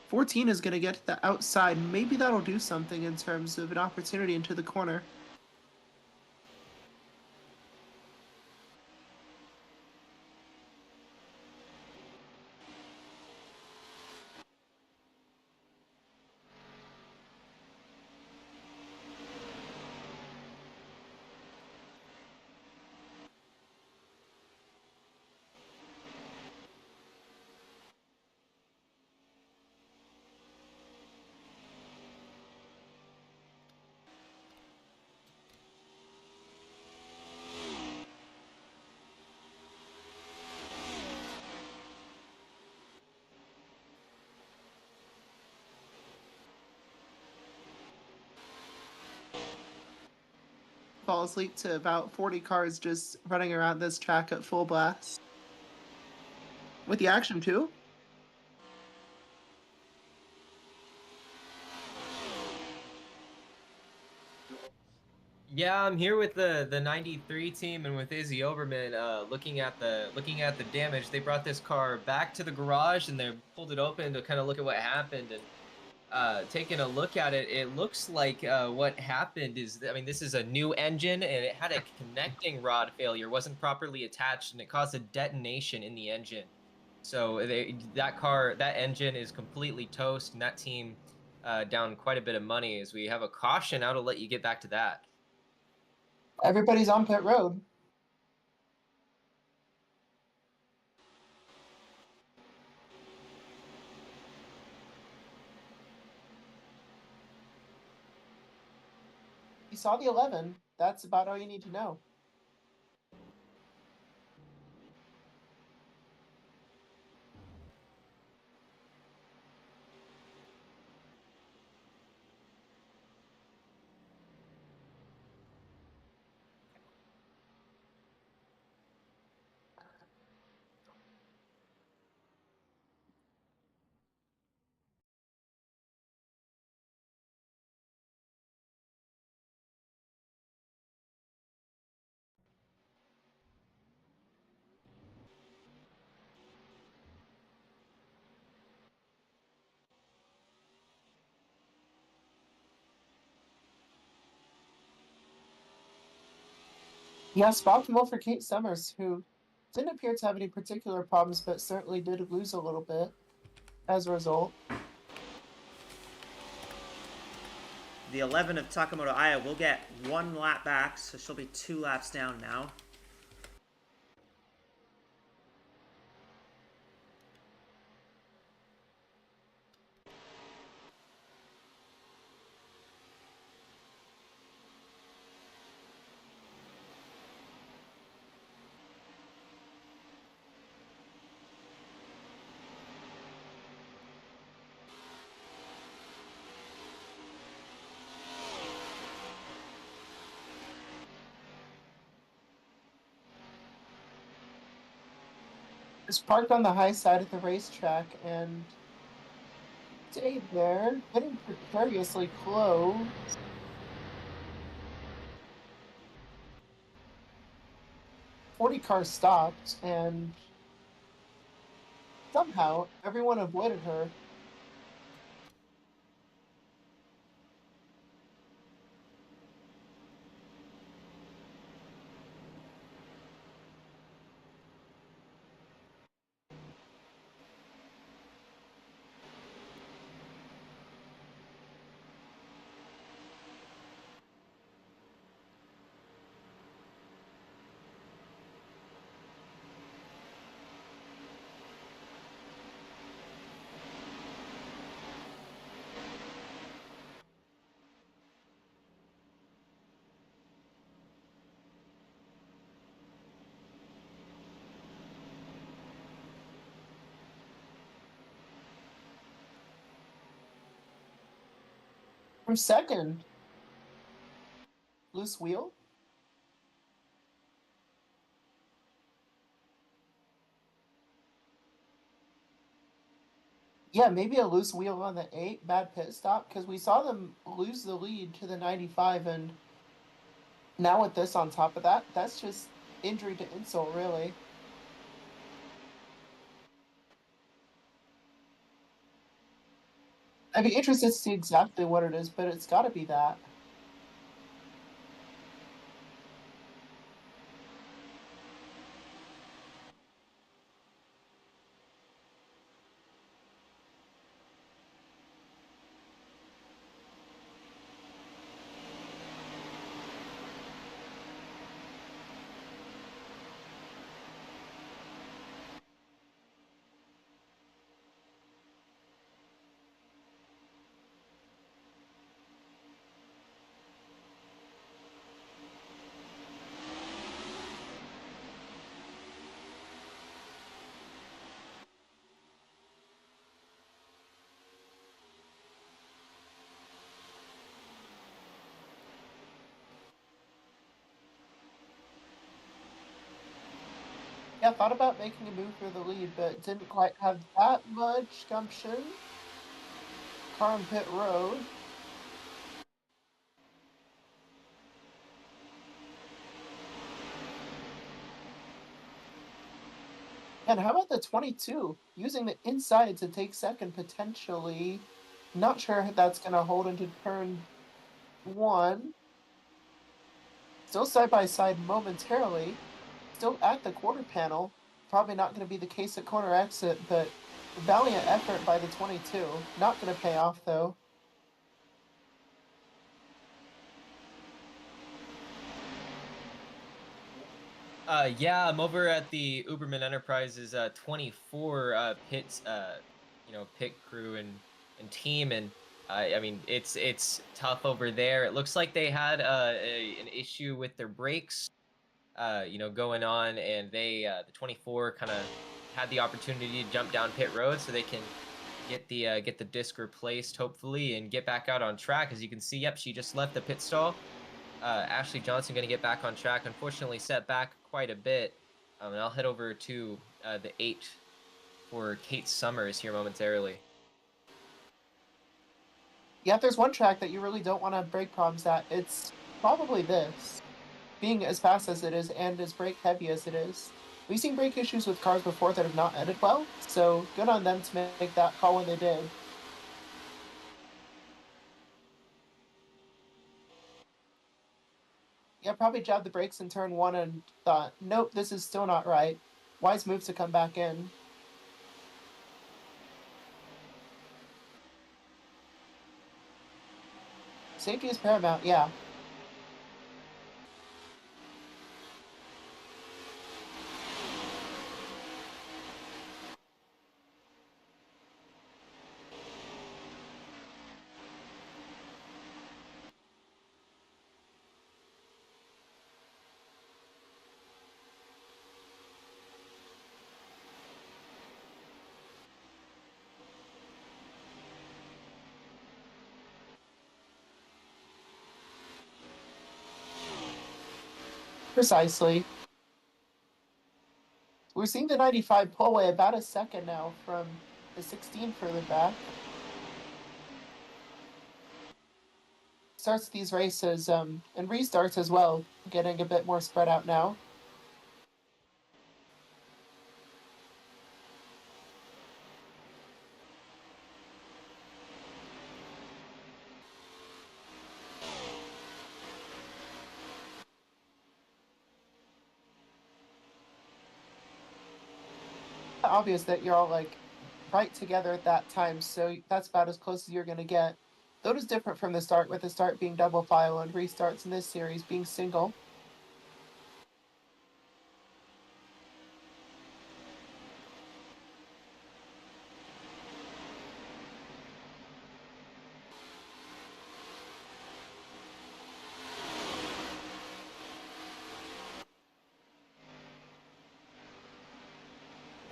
14 is going to get to the outside. Maybe that'll do something in terms of an opportunity into the corner. Fall asleep to about 40 cars just running around this track at full blast. With the action too? Yeah, I'm here with the 93 team and with Izzy Oberman, looking at the damage. They brought this car back to the garage and they pulled it open to kind of look at what happened. And taking a look at it, it looks like what happened is, I mean, this is a new engine and it had a connecting rod failure, wasn't properly attached, and it caused a detonation in the engine. So that engine is completely toast, and that team down quite a bit of money. As we have a caution, now to let you get back to that. Everybody's on pit road. You saw the 11. That's about all you need to know. Yes, optimal for Kate Summers, who didn't appear to have any particular problems, but certainly did lose a little bit as a result. The 11 of Takamoto Aya will get 1 lap back, so she'll be 2 laps down now. Is parked on the high side of the racetrack and stayed there, getting precariously close. 40 cars stopped, and somehow everyone avoided her. From second, loose wheel. Yeah, maybe a loose wheel on the 8, bad pit stop, because we saw them lose the lead to the 95, and now with this on top of that, that's just injury to insult, really. I'd be interested to see exactly what it is, but it's got to be that. Yeah, thought about making a move for the lead, but didn't quite have that much gumption. Car on pit road. And how about the 22? Using the inside to take second, potentially. Not sure if that's going to hold into turn 1. Still side by side momentarily. Still at the quarter panel. Probably not going to be the case at corner exit, but valiant effort by the 22. Not going to pay off, though. Yeah, I'm over at the Uberman Enterprises 24 pits, pit crew and team, and I mean it's tough over there. It looks like they had an issue with their brakes, going on, and they the 24 kind of had the opportunity to jump down pit road so they can get the disc replaced hopefully and get back out on track. As you can see, yep, she just left the pit stall. Ashley Johnson going to get back on track. Unfortunately, set back quite a bit. And I'll head over to the 8 for Kate Summers here momentarily. Yeah, if there's one track that you really don't want to have brake problems at, it's probably this. Being as fast as it is and as brake heavy as it is. We've seen brake issues with cars before that have not ended well, so good on them to make that call when they did. Yeah, probably jabbed the brakes in turn 1 and thought, nope, this is still not right. Wise move to come back in. Safety is paramount, yeah. Precisely. We're seeing the 95 pull away about a second now from the 16 further back. Starts these races and restarts as well, getting a bit more spread out now. Obvious that you're all like right together at that time, so that's about as close as you're going to get. Though it is different from the start, with the start being double file and restarts in this series being single.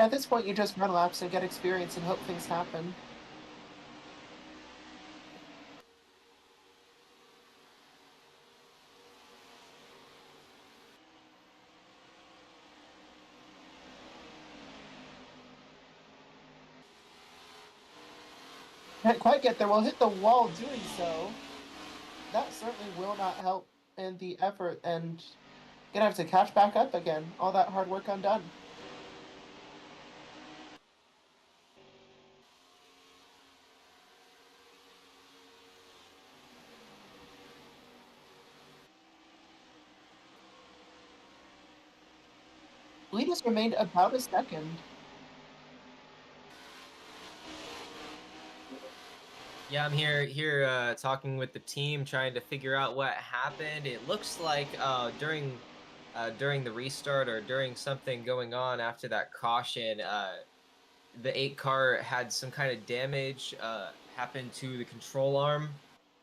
At this point, you just run laps and get experience and hope things happen. Can't quite get there. We'll hit the wall doing so. That certainly will not help in the effort, and gonna have to catch back up again. All that hard work undone. Lead has remained about a second. Yeah, I'm here talking with the team, trying to figure out what happened. It looks like during the restart or during something going on after that caution, the 8 car had some kind of damage happen to the control arm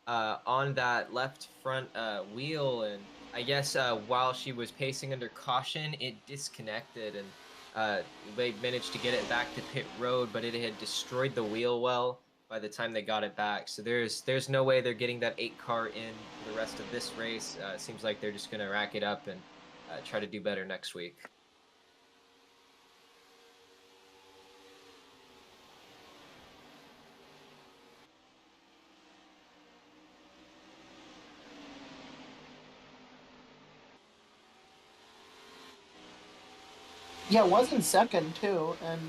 on that left front wheel, and I guess while she was pacing under caution, it disconnected, and they managed to get it back to pit road, but it had destroyed the wheel well by the time they got it back. So there's no way they're getting that 8 car in for the rest of this race. It seems like they're just gonna rack it up and try to do better next week. Yeah, it was in second too, and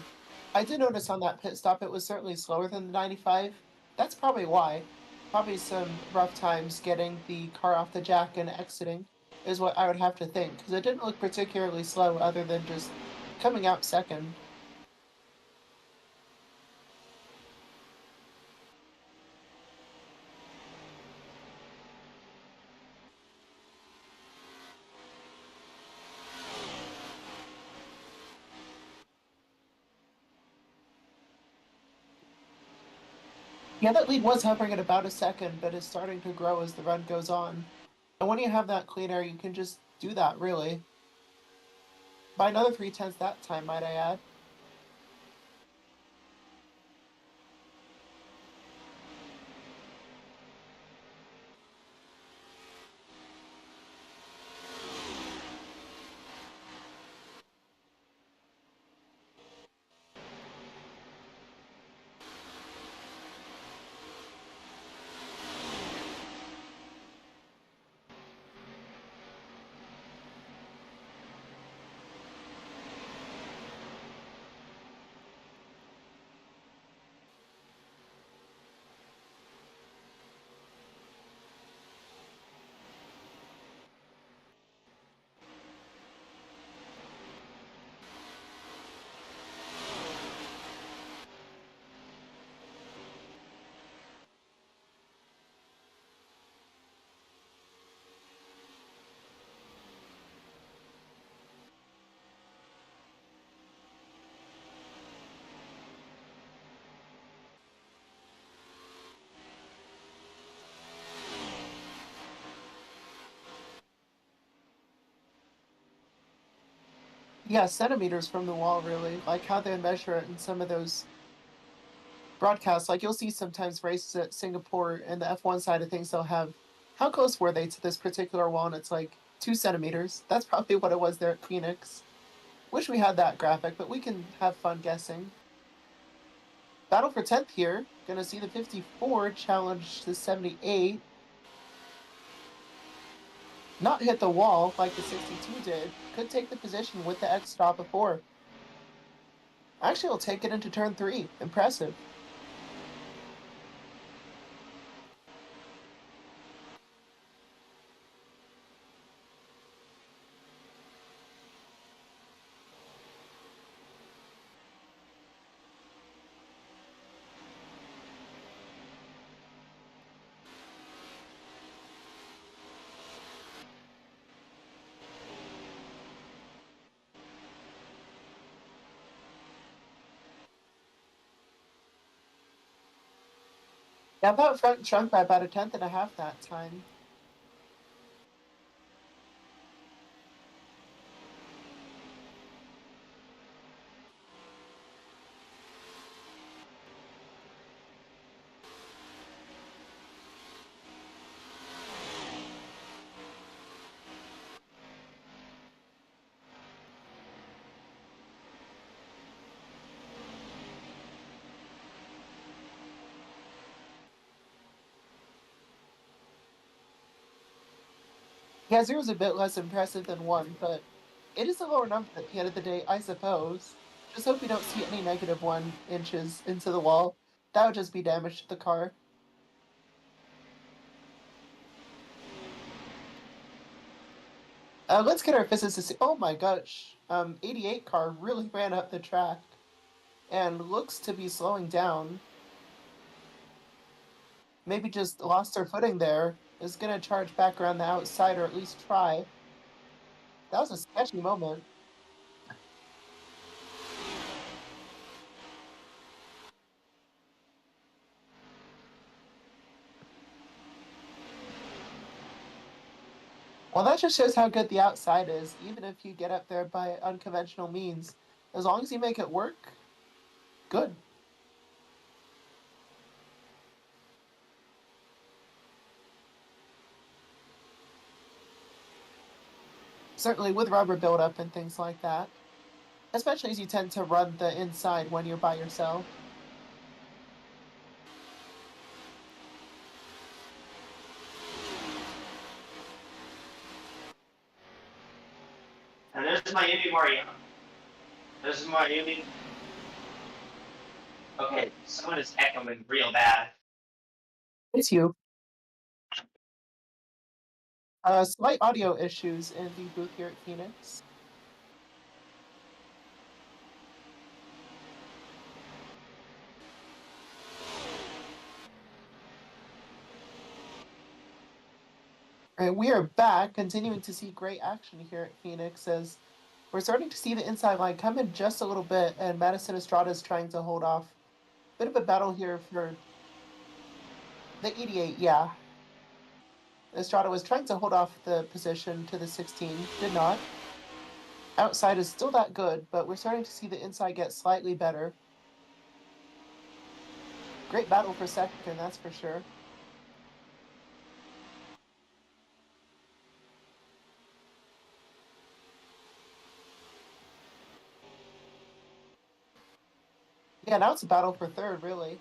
I did notice on that pit stop it was certainly slower than the 95. That's probably why. Probably some rough times getting the car off the jack and exiting is what I would have to think, because it didn't look particularly slow other than just coming out second. Yeah, that lead was hovering at about a second, but is starting to grow as the run goes on. And when you have that clean air, you can just do that, really. By another 3/10 that time, might I add. Yeah, centimeters from the wall, really. Like how they measure it in some of those broadcasts. Like you'll see sometimes races at Singapore and the F1 side of things, they'll have how close were they to this particular wall? And it's like 2 centimeters. That's probably what it was there at Phoenix. Wish we had that graphic, but we can have fun guessing. Battle for 10th here. Gonna see the 54 challenge the 78. Not hit the wall like the 62 did. Could take the position with the X stop before. Actually, will take it into turn 3. Impressive. Yeah, that front shrunk by about 1/10.5 that time. Yeah, 0's a bit less impressive than 1, but it is a lower number at the end of the day, I suppose. Just hope we don't see any -1 inches into the wall. That would just be damage to the car. Let's get our physicist. Oh my gosh. 88 car really ran up the track and looks to be slowing down. Maybe just lost her footing there. Is gonna charge back around the outside or at least try. That was a sketchy moment. Well, that just shows how good the outside is, even if you get up there by unconventional means. As long as you make it work, good. Certainly with rubber buildup and things like that. Especially as you tend to run the inside when you're by yourself. And there's my Yumi Mario. There's my Yumi. Okay, someone is echoing real bad. It's you. Slight audio issues in the booth here at Phoenix. And we are back, continuing to see great action here at Phoenix as we're starting to see the inside line come in just a little bit, and Madison Estrada is trying to hold off. Bit of a battle here for the 88, yeah. Estrada was trying to hold off the position to the 16, did not. Outside is still that good, but we're starting to see the inside get slightly better. Great battle for second, that's for sure. Yeah, now it's a battle for third, really.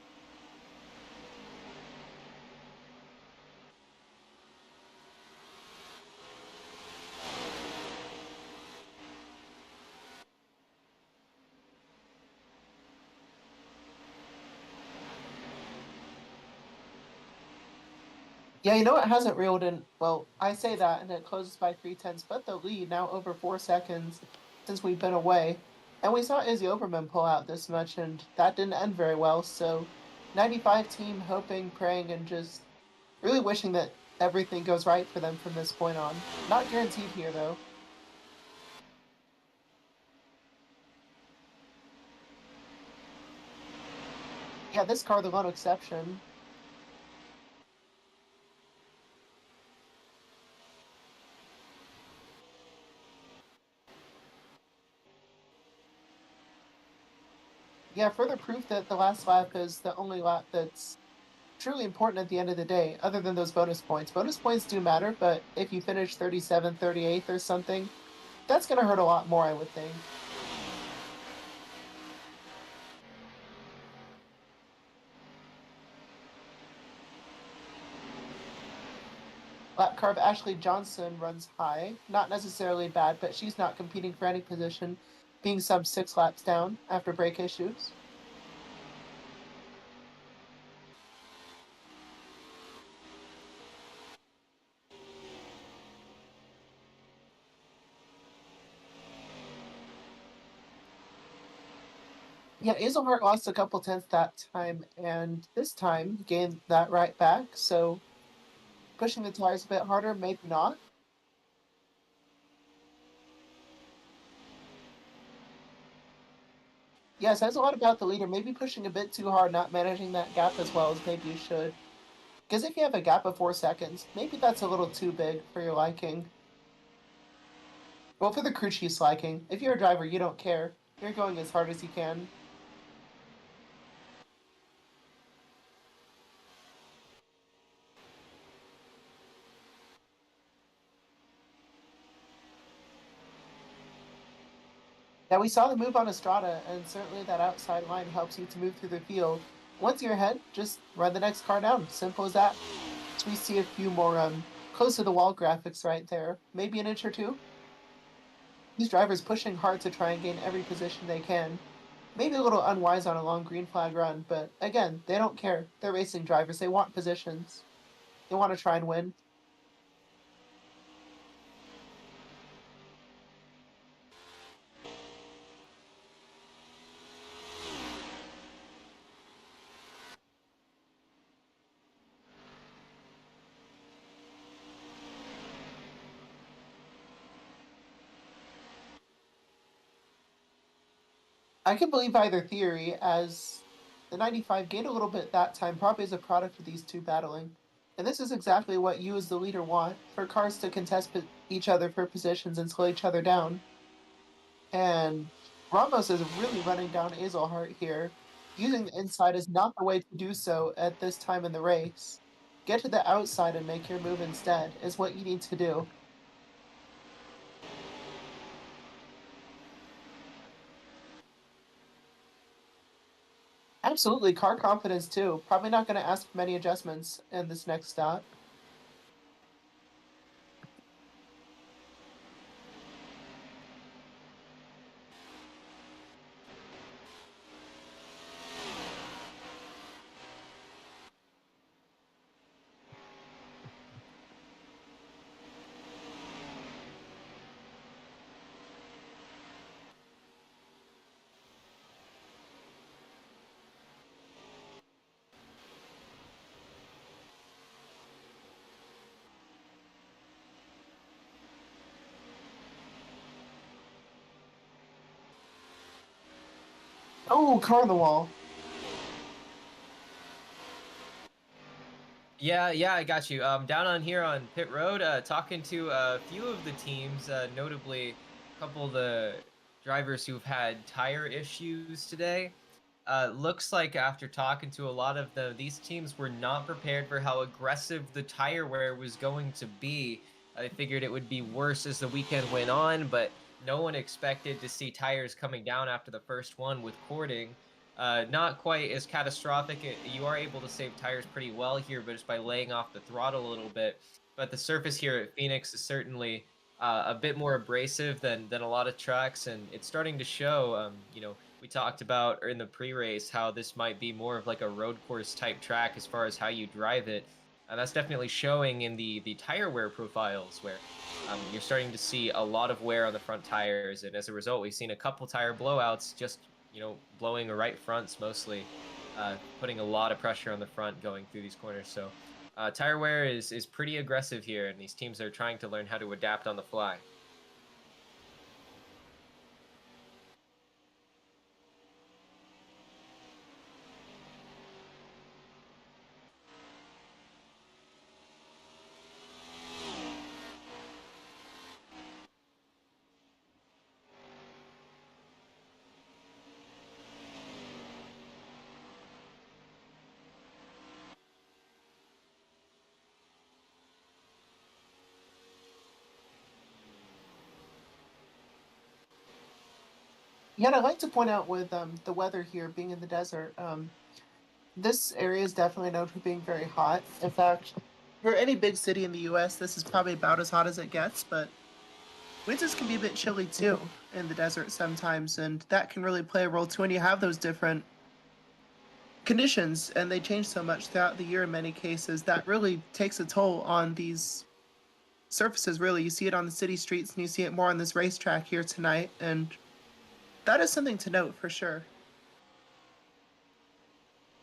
Yeah, you know it hasn't reeled in. Well, I say that, and it closes by 3/10, but the lead now over 4 seconds since we've been away. And we saw Izzy Oberman pull out this much, and that didn't end very well. So, 95 team hoping, praying, and just really wishing that everything goes right for them from this point on. Not guaranteed here, though. Yeah, this car, the lone exception. Yeah, further proof that the last lap is the only lap that's truly important at the end of the day, other than those bonus points. Bonus points do matter, but if you finish 37th, 38th or something, that's going to hurt a lot more, I would think. Lap carb Ashley Johnson runs high. Not necessarily bad, but she's not competing for any position, being sub 6 laps down after brake issues. Yeah, Azelhart lost a couple tenths that time, and this time gained that right back, so pushing the tires a bit harder, maybe not. Yeah, it says a lot about the leader. Maybe pushing a bit too hard, not managing that gap as well as maybe you should. Because if you have a gap of 4 seconds, maybe that's a little too big for your liking. Well, for the crew chief's liking. If you're a driver, you don't care. You're going as hard as you can. Now, we saw the move on Estrada, and certainly that outside line helps you to move through the field. Once you're ahead, just run the next car down. Simple as that. So we see a few more close to the wall graphics right there. Maybe an inch or two. These drivers pushing hard to try and gain every position they can. Maybe a little unwise on a long green flag run, but again, they don't care. They're racing drivers. They want positions. They want to try and win. I can believe either theory, as the 95 gained a little bit that time, probably as a product of these two battling. And this is exactly what you as the leader want, for cars to contest each other for positions and slow each other down. And Ramos is really running down Azelhart here. Using the inside is not the way to do so at this time in the race. Get to the outside and make your move instead, is what you need to do. Absolutely, car confidence too. Probably not going to ask for many adjustments in this next stop. Oh, car on the wall. Yeah, I got you. Down on here on pit road, talking to a few of the teams, notably a couple of the drivers who've had tire issues today. Looks like after talking to a lot of them, these teams were not prepared for how aggressive the tire wear was going to be. They figured it would be worse as the weekend went on, but no one expected to see tires coming down after the first one with cording. Not quite as catastrophic. You are able to save tires pretty well here, but just by laying off the throttle a little bit. But the surface here at Phoenix is certainly a bit more abrasive than a lot of tracks, and it's starting to show. We talked about in the pre-race how this might be more of like a road course type track as far as how you drive it. And that's definitely showing in the tire wear profiles, where you're starting to see a lot of wear on the front tires, and as a result, we've seen a couple tire blowouts, just blowing right fronts mostly, putting a lot of pressure on the front going through these corners. So tire wear is pretty aggressive here, and these teams are trying to learn how to adapt on the fly. Yeah, and I'd like to point out with the weather here being in the desert, this area is definitely known for being very hot. In fact, for any big city in the US, this is probably about as hot as it gets, but winters can be a bit chilly too in the desert sometimes, and that can really play a role too when you have those different conditions, and they change so much throughout the year in many cases. That really takes a toll on these surfaces, really. You see it on the city streets, and you see it more on this racetrack here tonight, and that is something to note for sure.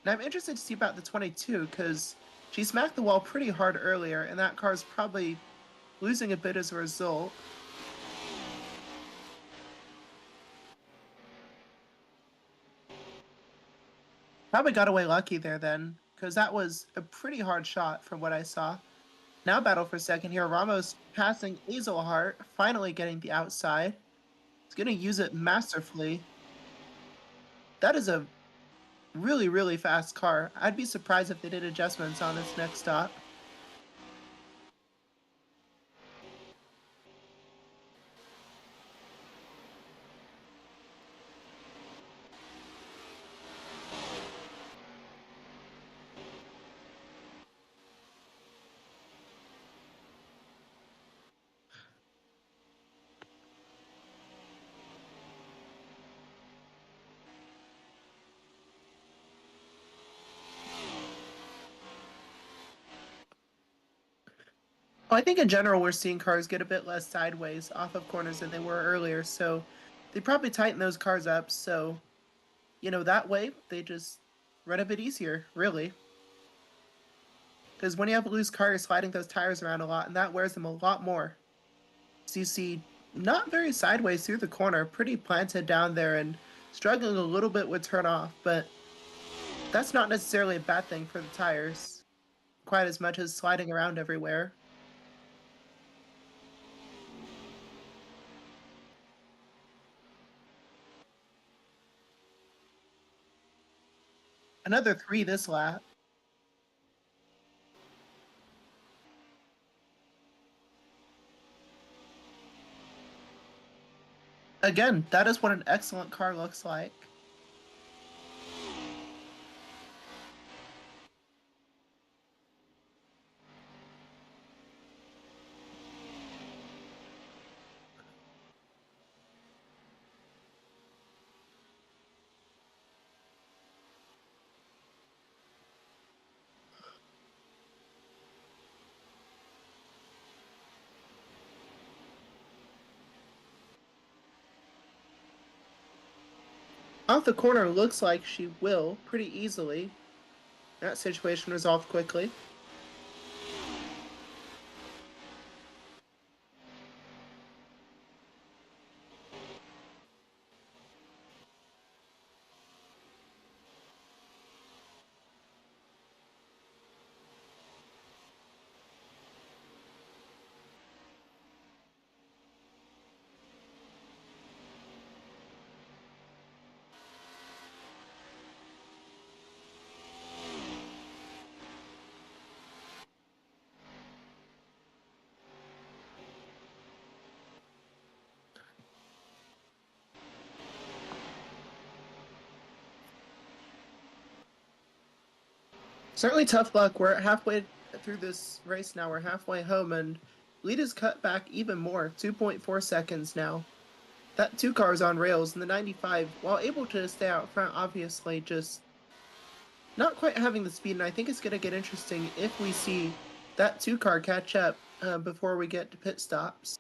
And I'm interested to see about the 22, because she smacked the wall pretty hard earlier, and that car's probably losing a bit as a result. Probably got away lucky there then, because that was a pretty hard shot from what I saw. Now battle for second here. Ramos passing Azelhart, finally getting the outside. He's going to use it masterfully. That is a really, really fast car. I'd be surprised if they did adjustments on this next stop. Well, I think in general we're seeing cars get a bit less sideways off of corners than they were earlier, so they probably tighten those cars up, so that way they just run a bit easier, really. Because when you have a loose car, you're sliding those tires around a lot, and that wears them a lot more. So you see not very sideways through the corner, pretty planted down there and struggling a little bit with turn off, but that's not necessarily a bad thing for the tires, quite as much as sliding around everywhere. Another 3 this lap. Again, that is what an excellent car looks like. Off the corner, looks like she will pretty easily. That situation resolved quickly. Certainly tough luck. We're halfway through this race now. We're halfway home, and lead is cut back even more, 2.4 seconds now. That 2 cars on rails, and the 95, while able to stay out front, obviously just not quite having the speed, and I think it's going to get interesting if we see that 2 car catch up before we get to pit stops.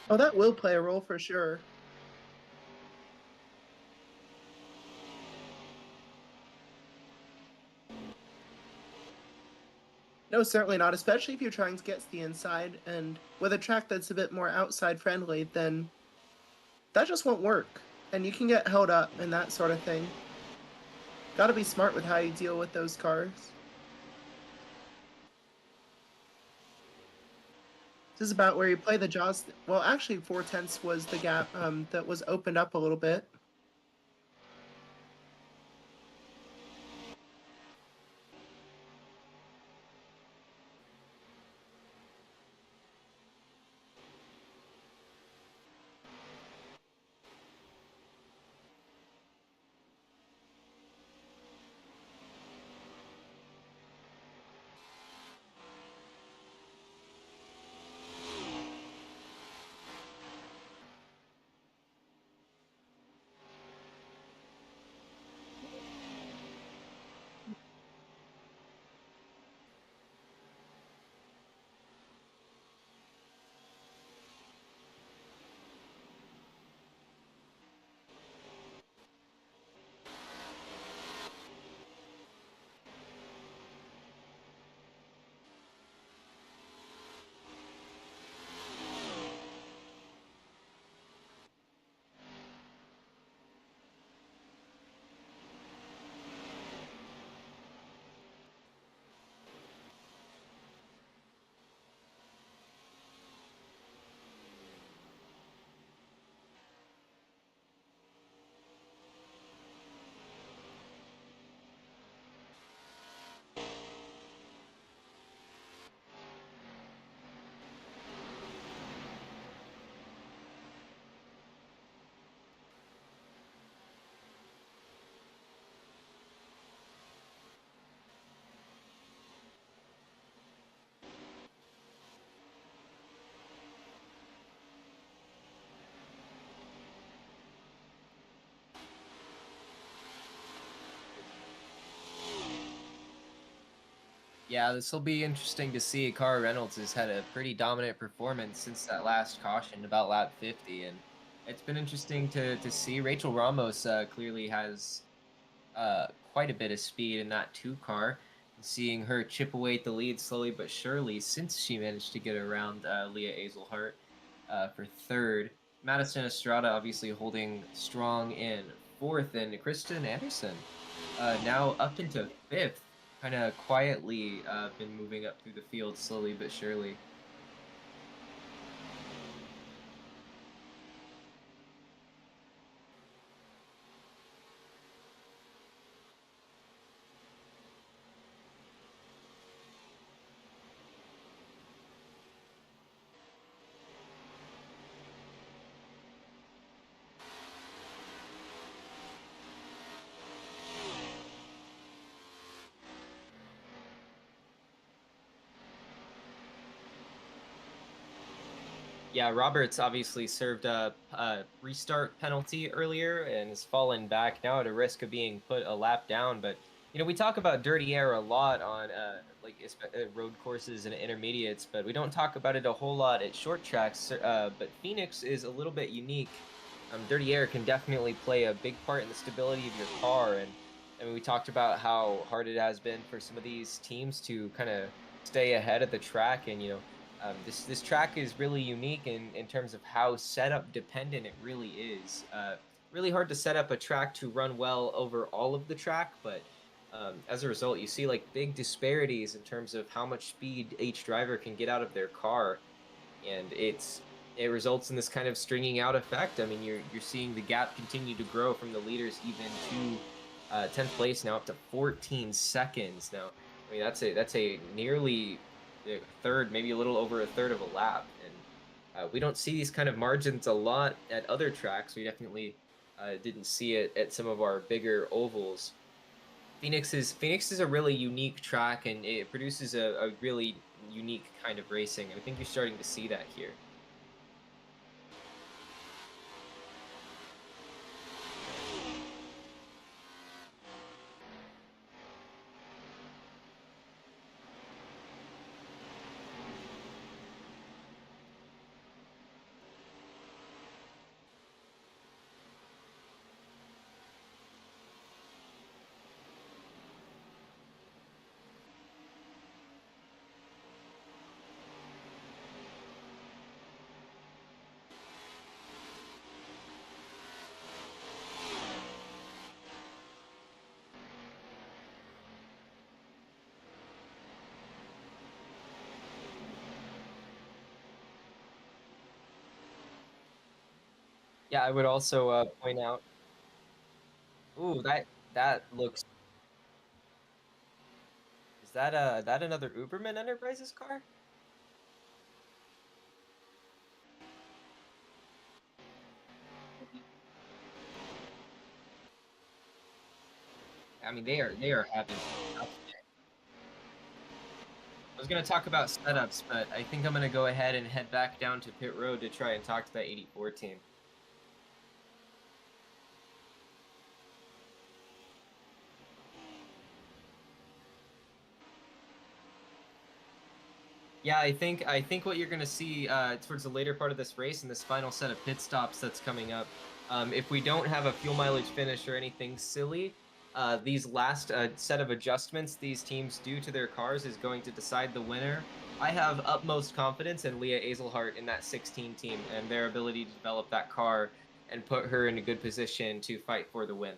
Oh, that will play a role for sure. No, certainly not, especially if you're trying to get to the inside, and with a track that's a bit more outside friendly, then that just won't work. And you can get held up and that sort of thing. Gotta be smart with how you deal with those cars. This is about where you play the jaws. Well, actually, 4/10 was the gap that was opened up a little bit. Yeah, this will be interesting to see. Cara Reynolds has had a pretty dominant performance since that last caution about lap 50, and it's been interesting to see. Rachel Ramos clearly has quite a bit of speed in that 2 car. And seeing her chip away at the lead slowly but surely since she managed to get around Leah Azelhart for third. Madison Estrada obviously holding strong in fourth, and Kristen Anderson now up into fifth, kind of quietly been moving up through the field slowly but surely. Yeah, Roberts obviously served a restart penalty earlier and has fallen back now at a risk of being put a lap down. But we talk about dirty air a lot on road courses and intermediates, but we don't talk about it a whole lot at short tracks. But Phoenix is a little bit unique. Dirty air can definitely play a big part in the stability of your car, and I mean we talked about how hard it has been for some of these teams to kind of stay ahead of the track, and this track is really unique in terms of how setup dependent it really is. Really hard to set up a track to run well over all of the track, but as a result, you see like big disparities in terms of how much speed each driver can get out of their car, and it results in this kind of stringing out effect. I mean, you're seeing the gap continue to grow from the leaders even to 10th place now up to 14 seconds now. I mean, that's a nearly a third, maybe a little over a third of a lap, and we don't see these kind of margins a lot at other tracks. We definitely didn't see it at some of our bigger ovals. Phoenix is a really unique track, and it produces a really unique kind of racing. I think you're starting to see that here. Yeah, I would also point out. Ooh, that looks. Is that another Uberman Enterprises car? I mean, they are having. I was gonna talk about setups, but I think I'm gonna go ahead and head back down to pit road to try and talk to that 84 team. Yeah, I think what you're gonna see towards the later part of this race and this final set of pit stops that's coming up, if we don't have a fuel mileage finish or anything silly, these last set of adjustments these teams do to their cars is going to decide the winner. I have utmost confidence in Leah Azelhart in that 16 team and their ability to develop that car and put her in a good position to fight for the win.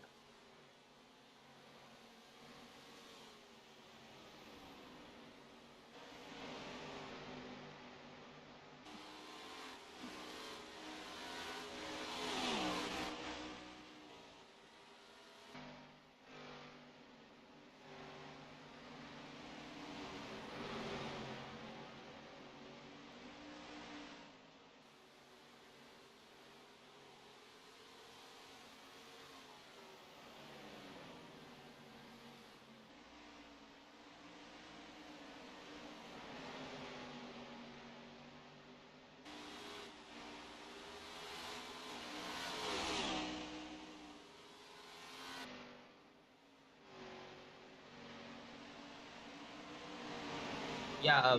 Yeah.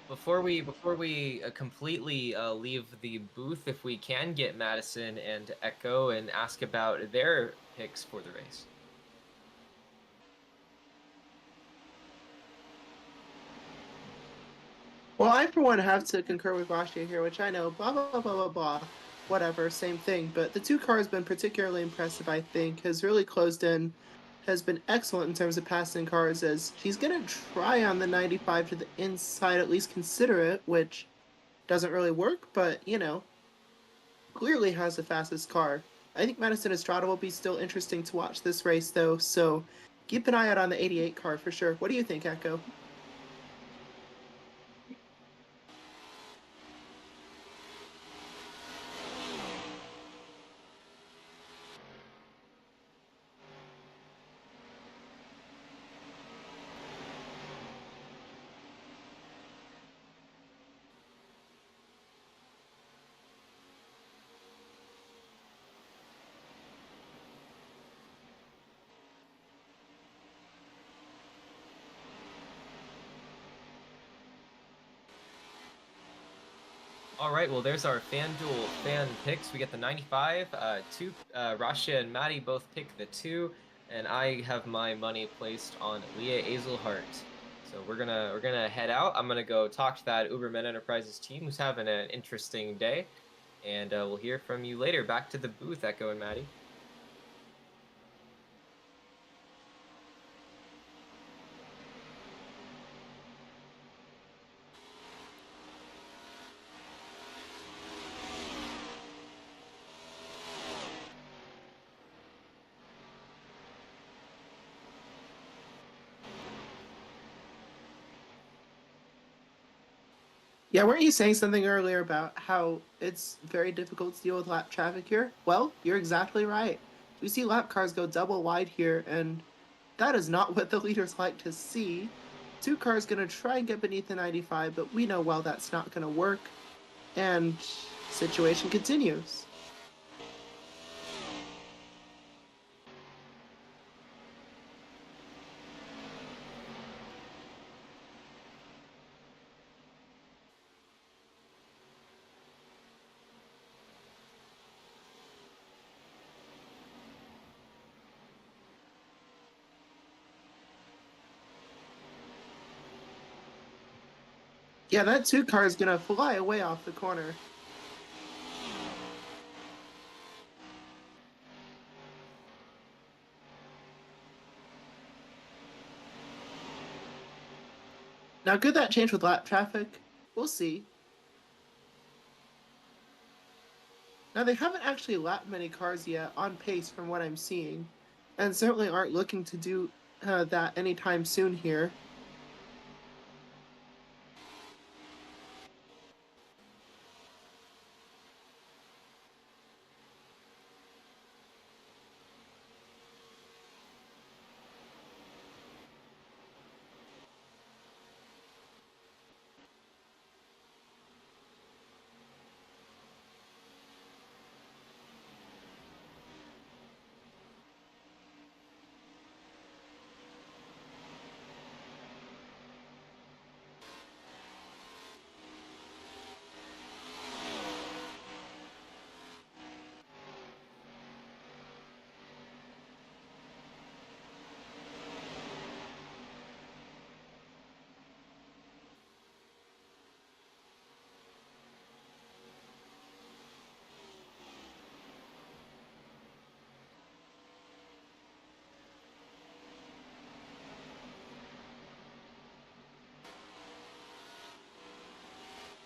Before we completely leave the booth, if we can get Madison and Echo and ask about their picks for the race. Well, I for one have to concur with Rashia here, which I know, blah blah blah blah blah, whatever, same thing. But the two cars been particularly impressive. I think has really closed in, has been excellent in terms of passing cars. As she's gonna try on the 95 to the inside, at least consider it, which doesn't really work, but clearly has the fastest car. I think Madison Estrada will be still interesting to watch this race though. So keep an eye out on the 88 car for sure. What do you think, Echo? All right, well, there's our FanDuel fan picks. We get the 95. Rasha and Maddie both pick the 2, and I have my money placed on Leah Azelhart. So we're gonna head out. I'm gonna go talk to that Ubermen Enterprises team who's having an interesting day, and we'll hear from you later. Back to the booth, Echo and Maddie. Yeah, weren't you saying something earlier about how it's very difficult to deal with lap traffic here? Well, you're exactly right. We see lap cars go double wide here, and that is not what the leaders like to see. Two cars gonna try and get beneath the 95, but we know well that's not gonna work, and situation continues. Yeah, that two car is gonna fly away off the corner. Now, could that change with lap traffic? We'll see. Now, they haven't actually lapped many cars yet on pace from what I'm seeing, and certainly aren't looking to do that anytime soon here.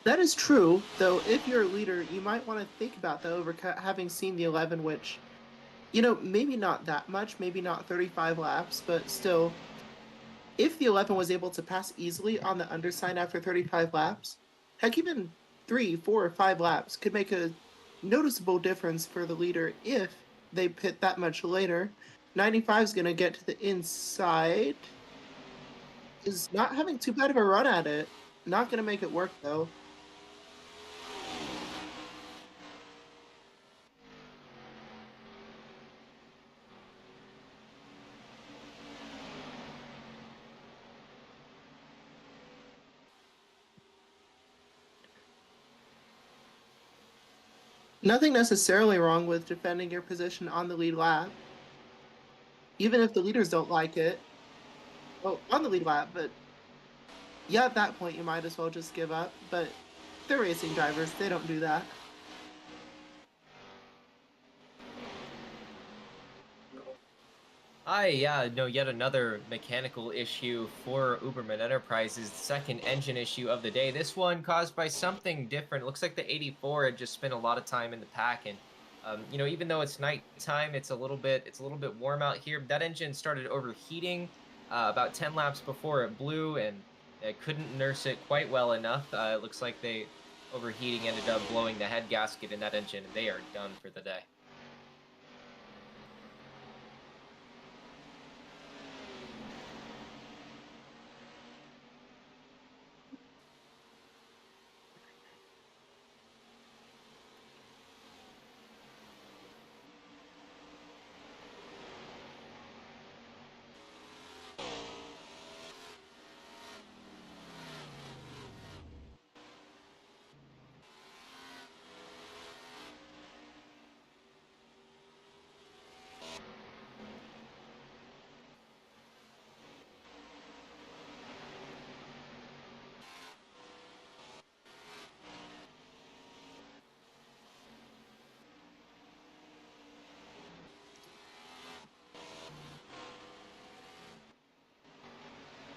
That is true, though if you're a leader, you might want to think about the overcut, having seen the 11, which, maybe not that much, maybe not 35 laps, but still, if the 11 was able to pass easily on the underside after 35 laps, heck, even 3, 4, or 5 laps could make a noticeable difference for the leader if they pit that much later. 95 is going to get to the inside. Is not having too bad of a run at it. Not going to make it work, though. Nothing necessarily wrong with defending your position on the lead lap. Even if the leaders don't like it. Well, on the lead lap, but yeah, at that point you might as well just give up. But they're racing drivers, they don't do that. Yet another mechanical issue for Uberman Enterprises, the second engine issue of the day. This one caused by something different. It looks like the 84 had just spent a lot of time in the pack, and even though it's nighttime, it's a little bit warm out here. That engine started overheating about 10 laps before it blew, and it couldn't nurse it quite well enough. It looks like they overheating ended up blowing the head gasket in that engine, and they are done for the day.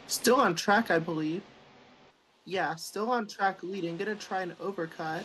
Still on track, I believe. Yeah, still on track leading. Gonna try an overcut.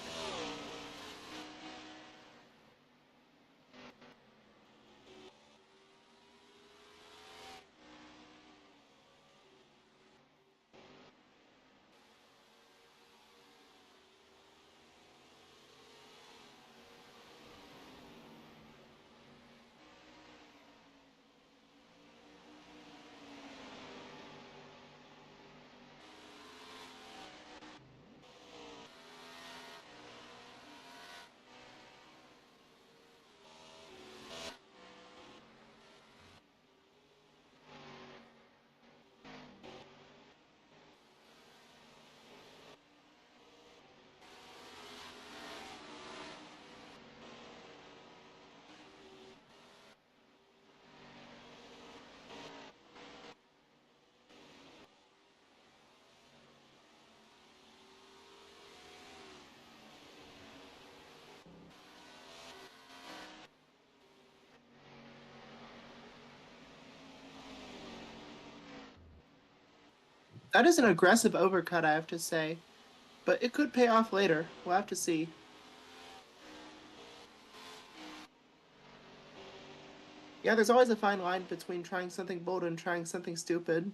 That is an aggressive overcut, I have to say. But it could pay off later. We'll have to see. Yeah, there's always a fine line between trying something bold and trying something stupid.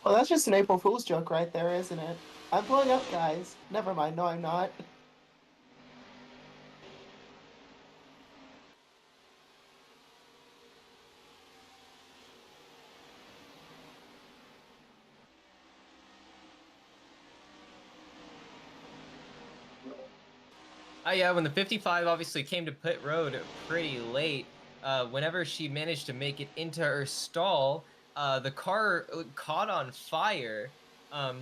Well, that's just an April Fool's joke right there, isn't it? I'm pulling up, guys. Never mind, no, I'm not. Yeah, when the 55 obviously came to pit road pretty late, whenever she managed to make it into her stall, the car caught on fire.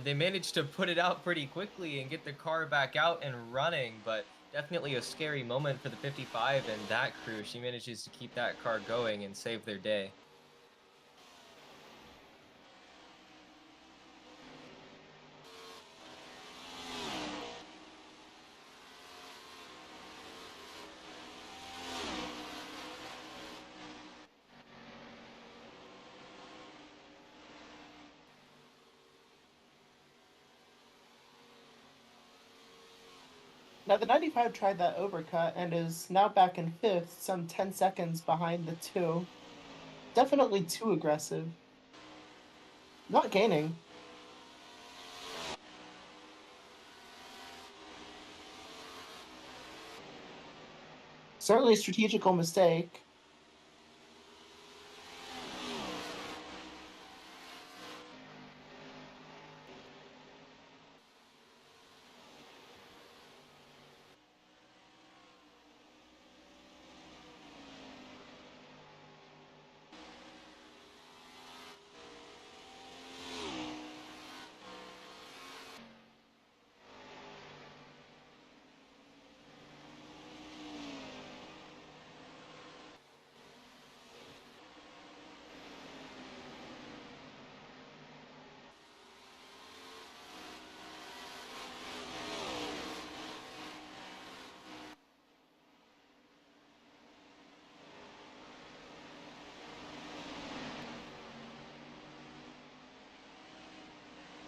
They managed to put it out pretty quickly and get the car back out and running, but definitely a scary moment for the 55 and that crew. She manages to keep that car going and save their day. Now the 95 tried that overcut and is now back in 5th, some 10 seconds behind the 2. Definitely too aggressive. Not gaining. Certainly a strategical mistake.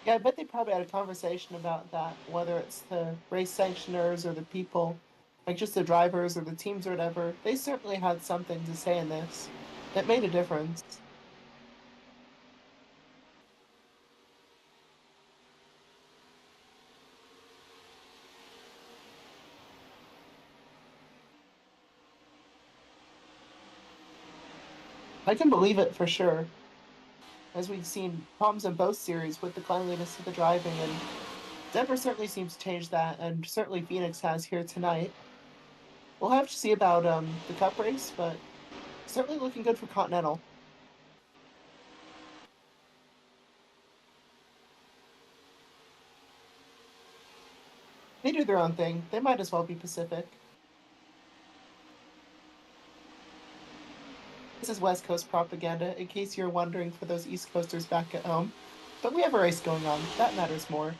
Yeah, I bet they probably had a conversation about that, whether it's the race sanctioners or the people, like just the drivers or the teams or whatever. They certainly had something to say in this. It made a difference. I can believe it for sure, as we've seen problems in both series with the cleanliness of the driving, and Denver certainly seems to change that, and certainly Phoenix has here tonight. We'll have to see about the Cup race, but certainly looking good for Continental. They do their own thing. They might as well be Pacific. This is West Coast propaganda, in case you're wondering for those East Coasters back at home. But we have a race going on. That matters more.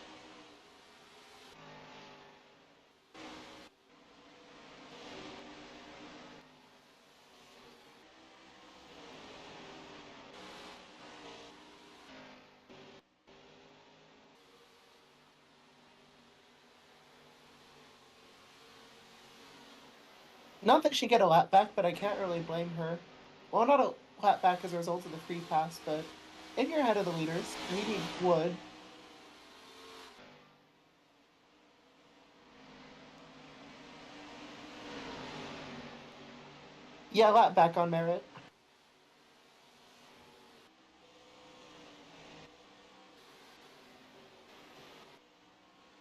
Not that she get a lap back, but I can't really blame her. Well, not a lap back as a result of the free pass, but if you're ahead of the leaders, maybe would. Yeah, lap back on merit.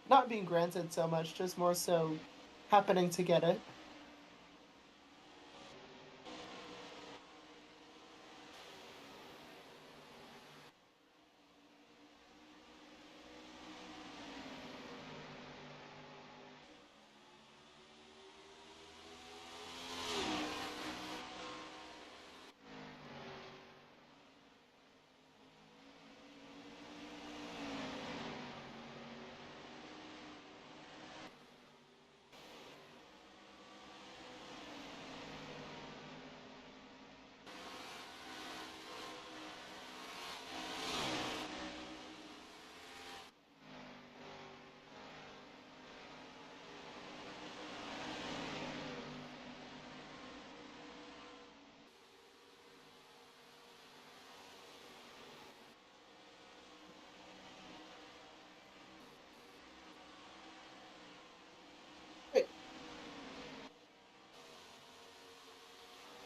Not being granted so much, just more so happening to get it.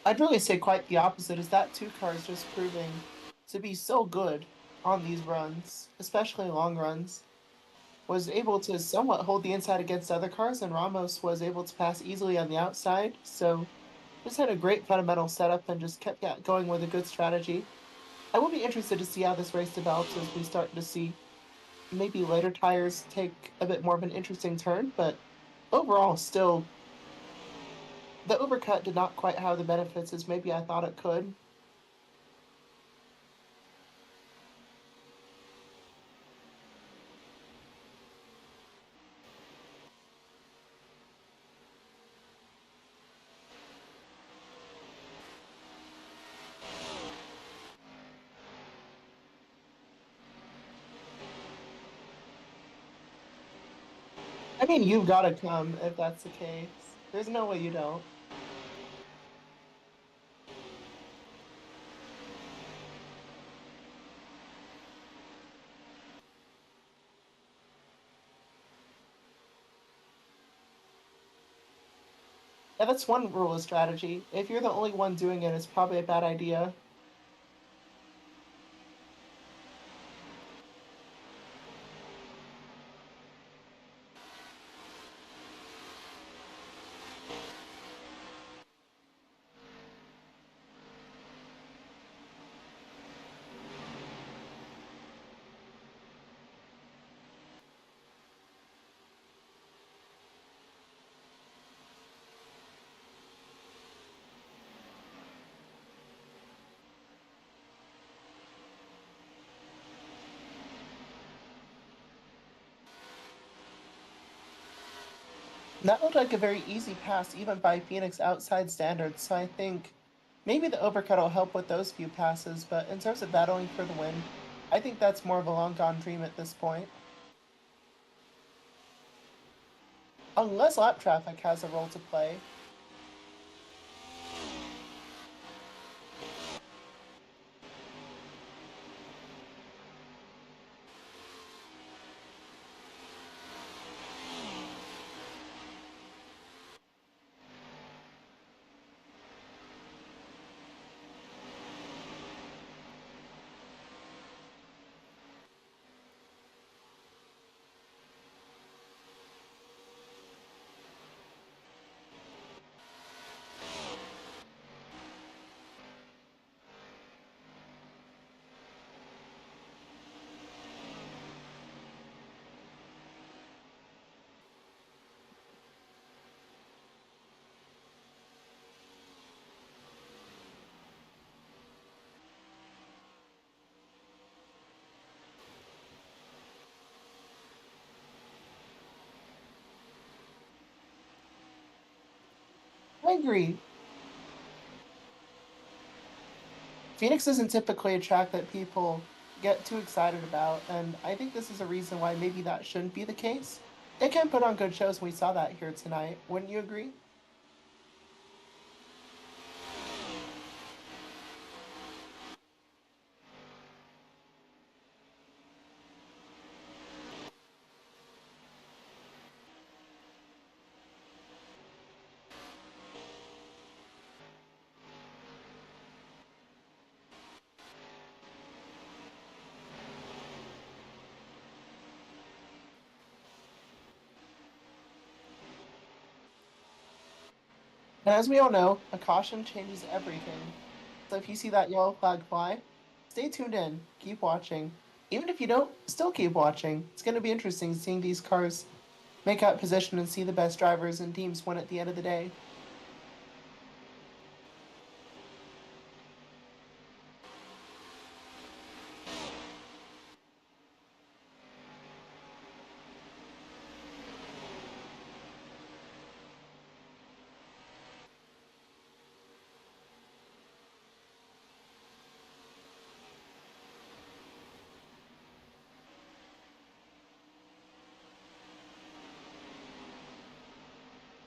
I'd really say quite the opposite, is that two car is just proving to be so good on these runs, especially long runs. was able to somewhat hold the inside against other cars, and Ramos was able to pass easily on the outside. So just had a great fundamental setup and just kept going with a good strategy. I will be interested to see how this race develops as we start to see maybe later tires take a bit more of an interesting turn, but overall, still, the overcut did not quite have the benefits as maybe I thought it could. I mean, you've got to come if that's the case. There's no way you don't. Yeah, that's one rule of strategy. If you're the only one doing it, it's probably a bad idea. That looked like a very easy pass, even by Phoenix outside standards, so I think maybe the overcut will help with those few passes, but in terms of battling for the win, I think that's more of a long gone dream at this point. Unless lap traffic has a role to play. I agree. Phoenix isn't typically a track that people get too excited about, and I think this is a reason why maybe that shouldn't be the case. It can put on good shows, and we saw that here tonight. Wouldn't you agree? And as we all know, a caution changes everything. So if you see that yellow flag fly, stay tuned in, keep watching. Even if you don't, still keep watching. It's going to be interesting seeing these cars make out position and see the best drivers and teams win at the end of the day.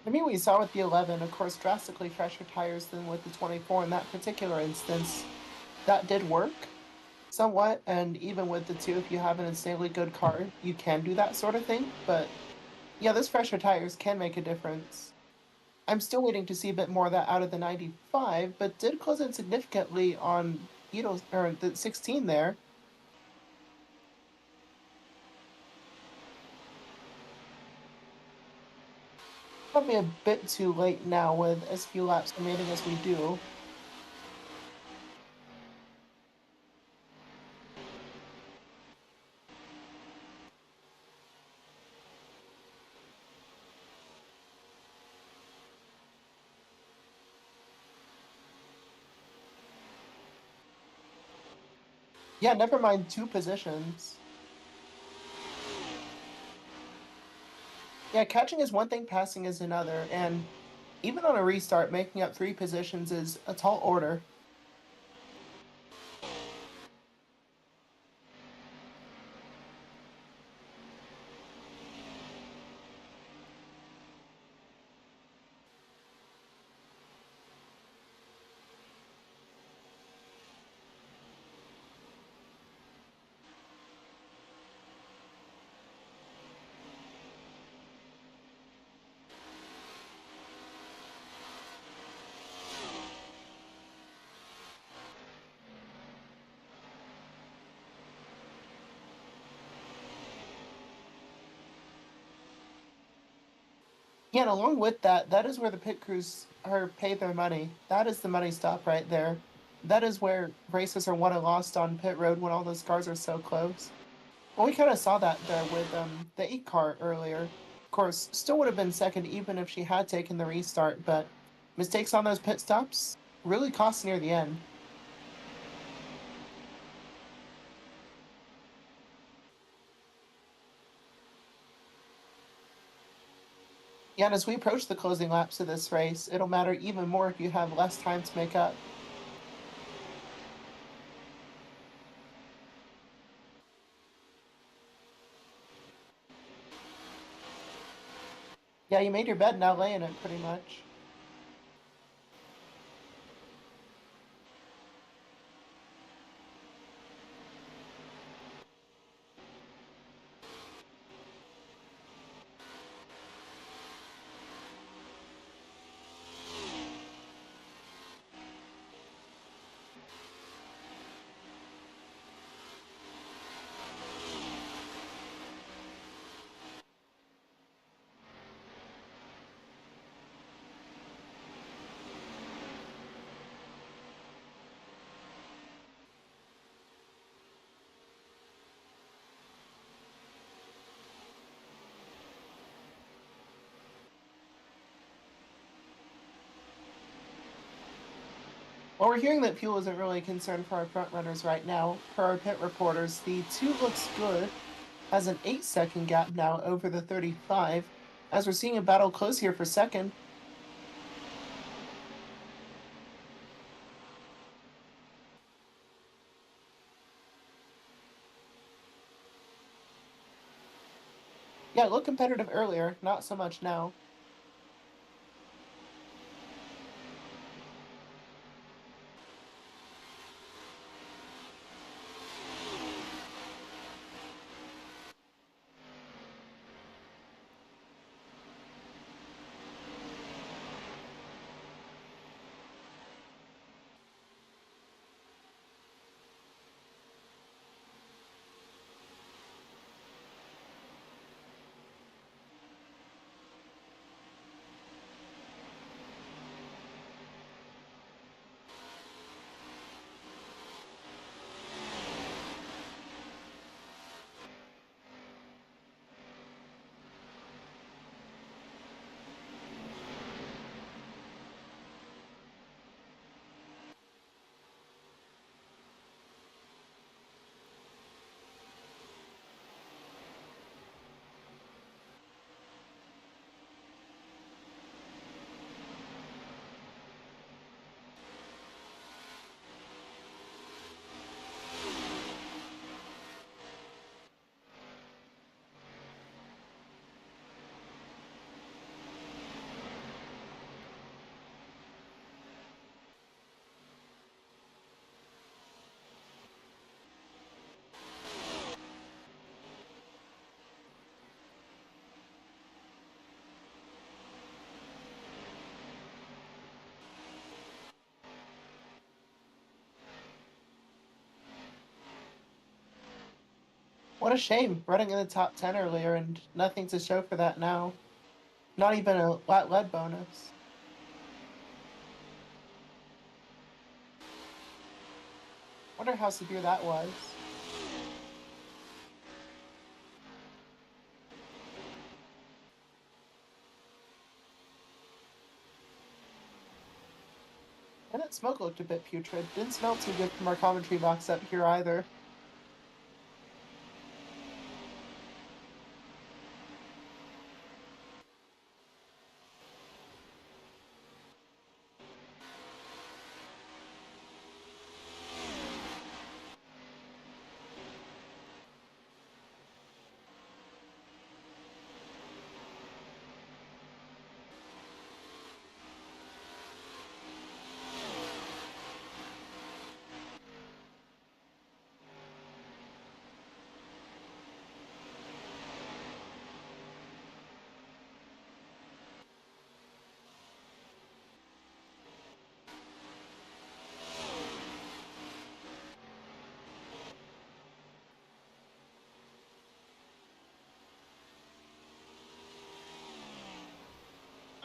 I mean, we saw with the 11, of course, drastically fresher tires than with the 24 in that particular instance. That did work somewhat, and even with the 2, if you have an insanely good car, you can do that sort of thing. But yeah, those fresher tires can make a difference. I'm still waiting to see a bit more of that out of the 95, but did close in significantly on or the 16 there. Probably a bit too late now with as few laps remaining as we do. Yeah, never mind 2 positions. Yeah, catching is one thing, passing is another, and even on a restart, making up 3 positions is a tall order. Yeah, and along with that, that is where the pit crews are paid their money. That is the money stop right there. That is where races are won and lost on pit road when all those cars are so close. Well, we kind of saw that there with the 8 car earlier. Of course, still would have been second even if she had taken the restart, but mistakes on those pit stops really cost near the end. Yeah, and as we approach the closing laps of this race, it'll matter even more if you have less time to make up. Yeah, you made your bed, now lay in it, pretty much. Well, we're hearing that fuel isn't really a concern for our front runners right now. Per our pit reporters, the 2 looks good, has an 8-second gap now over the 35, as we're seeing a battle close here for second. Yeah, it looked competitive earlier, not so much now. What a shame, running in the top 10 earlier and nothing to show for that now. Not even a lead bonus. Wonder how severe that was. And that smoke looked a bit putrid. Didn't smell too good from our commentary box up here either.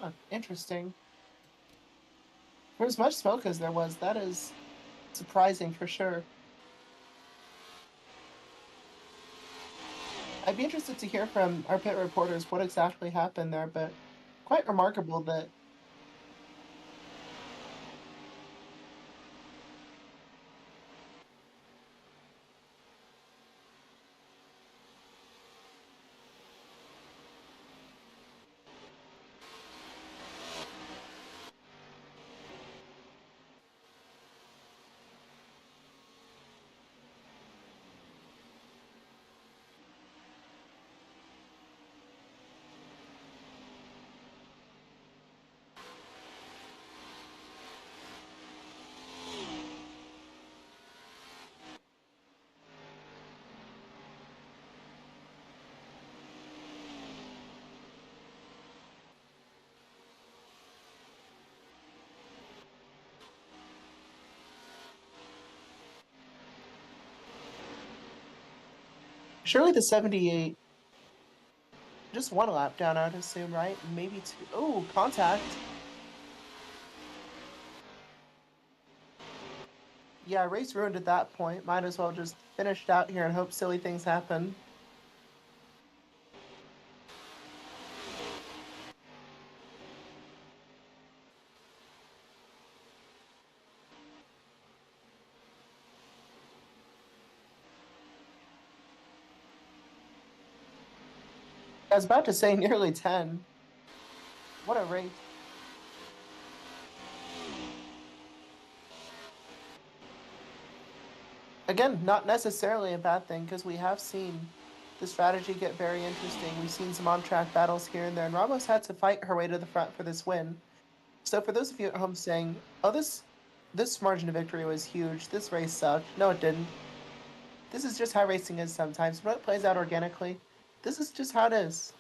Huh, interesting. For as much smoke as there was, that is surprising for sure. I'd be interested to hear from our pit reporters what exactly happened there, but quite remarkable that surely the 78, just one lap down, I'd assume, right? Maybe two. Oh, contact. Yeah, race ruined at that point. Might as well just finish it out here and hope silly things happen. I was about to say nearly 10. What a race. Again, not necessarily a bad thing, because we have seen the strategy get very interesting. We've seen some on-track battles here and there, and Ramos had to fight her way to the front for this win. So for those of you at home saying, oh, this margin of victory was huge, this race sucked. No, it didn't. This is just how racing is sometimes. When it plays out organically, this is just how it is.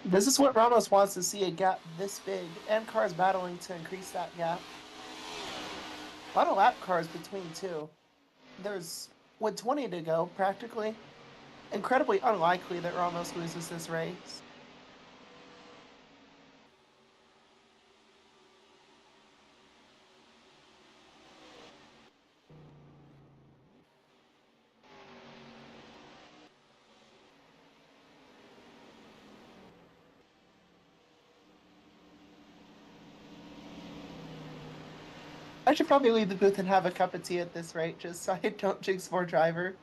This is what Ramos wants to see, a gap this big, and cars battling to increase that gap. A lot of lap cars between two. There's, with 20 to go, practically, incredibly unlikely that Ramos loses this race. I should probably leave the booth and have a cup of tea at this rate, just so I don't jinx more drivers.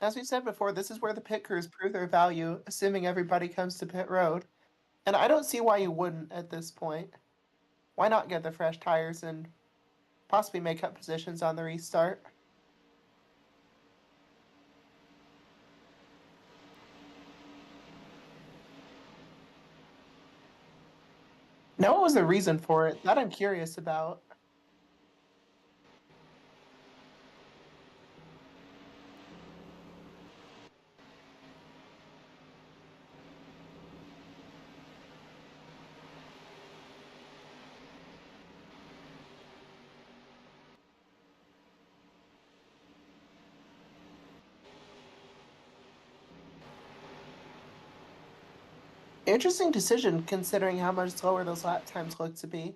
As we said before, this is where the pit crews prove their value, assuming everybody comes to pit road. And I don't see why you wouldn't at this point. Why not get the fresh tires and possibly make up positions on the restart? Now, what was the reason for it? That I'm curious about. Interesting decision considering how much slower those lap times look to be.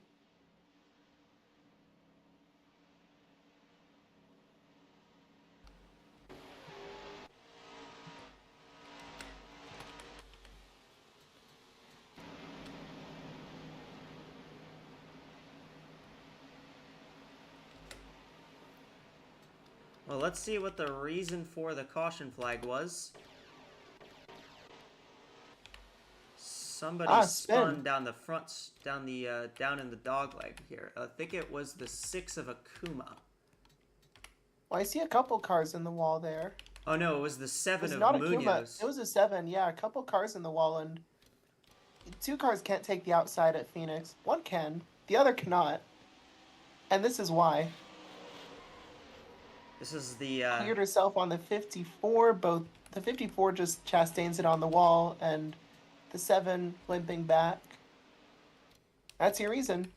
Well, let's see what the reason for the caution flag was. Somebody spun spin. down the front, down in the dog leg here. I think it was the 6 of Akuma. Well, I see a couple cars in the wall there. Oh no, it was the 7 It's of not a Munoz. Kuma. It was a 7, yeah. A couple cars in the wall, and 2 cars can't take the outside at Phoenix. One can. The other cannot. And this is why. This is the Cleared herself on the 54. Both the 54 just Chastains it on the wall, and the 7 limping back. That's your reason.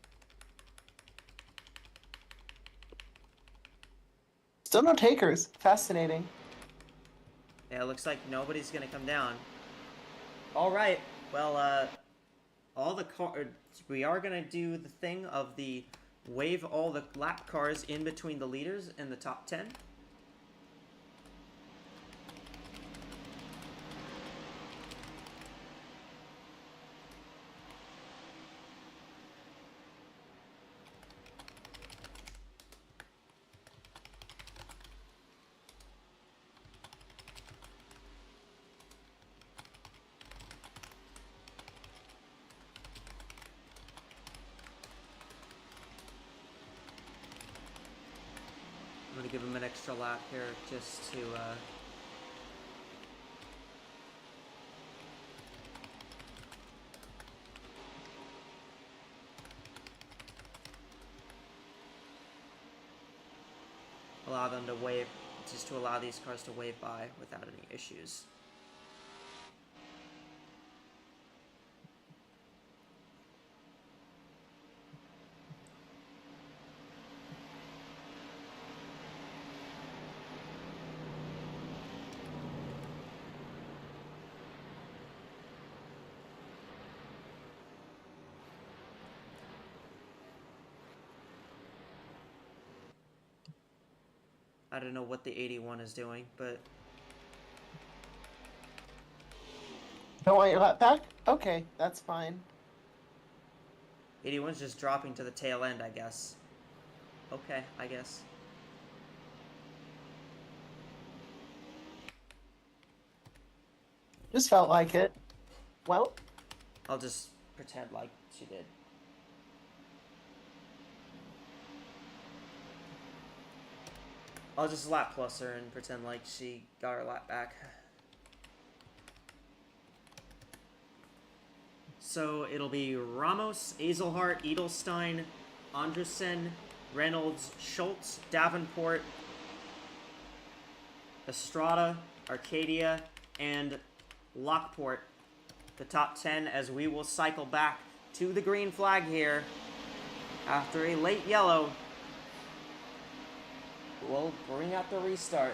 Still no takers. Fascinating. Yeah, it looks like nobody's gonna come down. All right. Well, we are gonna do the thing of the wave all the lap cars in between the leaders in the top 10. I'm gonna give him an extra lap here just to allow them to wave, just to allow these cars to wave by without any issues. I don't know what the 81 is doing, but Don't want your lap back? Okay, that's fine. 81's just dropping to the tail end, I guess. Okay, I guess. Just felt like it. Well, I'll just pretend like she did. I'll just lap plus her and pretend like she got her lap back. So it'll be Ramos, Azelhart, Edelstein, Andresen, Reynolds, Schultz, Davenport, Estrada, Arcadia, and Lockport. The top 10 as we will cycle back to the green flag here after a late yellow. We'll bring out the restart.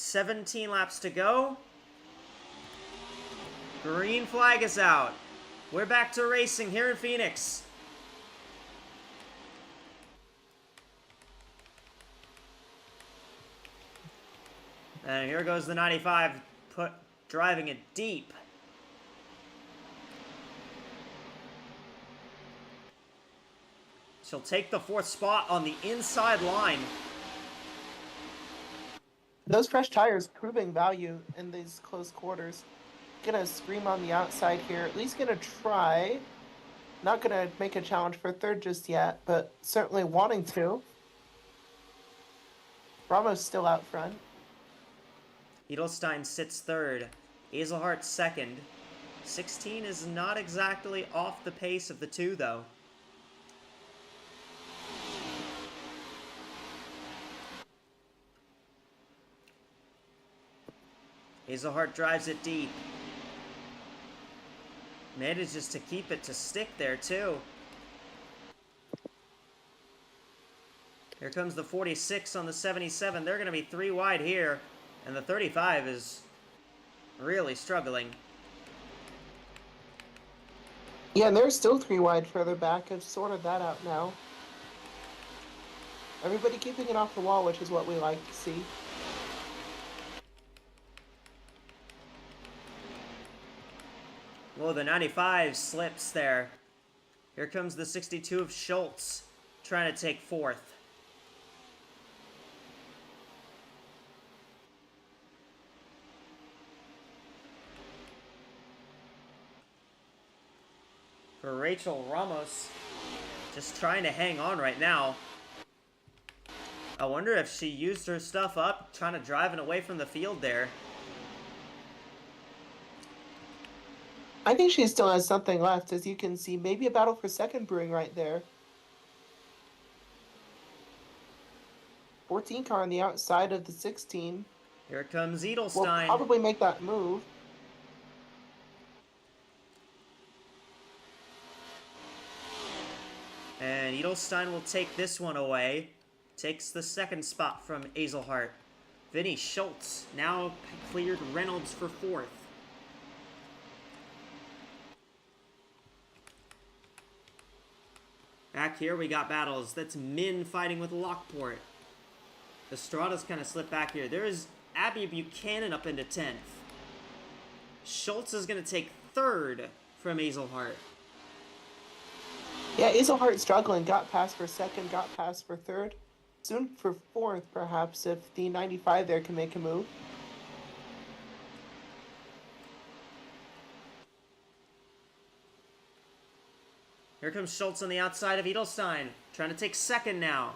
17 laps to go. Green flag is out. We're back to racing here in Phoenix. And here goes the 95, driving it deep. She'll take the 4th spot on the inside line. Those fresh tires proving value in these close quarters. Gonna scream on the outside here. At least gonna try. Not gonna make a challenge for 3rd just yet, but certainly wanting to. Ramos still out front. Edelstein sits 3rd. Hazelhart 2nd. 16 is not exactly off the pace of the two, though. Hazelhart drives it deep. Manages to keep it to stick there, too. Here comes the 46 on the 77. They're going to be 3 wide here. And the 35 is really struggling. Yeah, and they're still 3 wide further back. I've sorted that out now. Everybody keeping it off the wall, which is what we like to see. Well, the 95 slips there. Here comes the 62 of Schultz, trying to take 4th. For Rachel Ramos, just trying to hang on right now. I wonder if she used her stuff up, trying to drive it away from the field there. I think she still has something left, as you can see. Maybe a battle for 2nd brewing right there. 14 car on the outside of the 16. Here comes Will Edelstein. probably make that move. And Edelstein will take this one away. Takes the 2nd spot from Hazelhart. Vinny Schultz now cleared Reynolds for 4th. Back here we got battles. That's Min fighting with Lockport. Estrada's kind of slipped back here. There is Abby Buchanan up into 10th. Schultz is going to take 3rd from Hazelhart. Yeah, Hazelhart struggling. Got past for 2nd, got past for 3rd. Soon for 4th, perhaps, if the 95 there can make a move. Here comes Schultz on the outside of Edelstein. Trying to take 2nd now.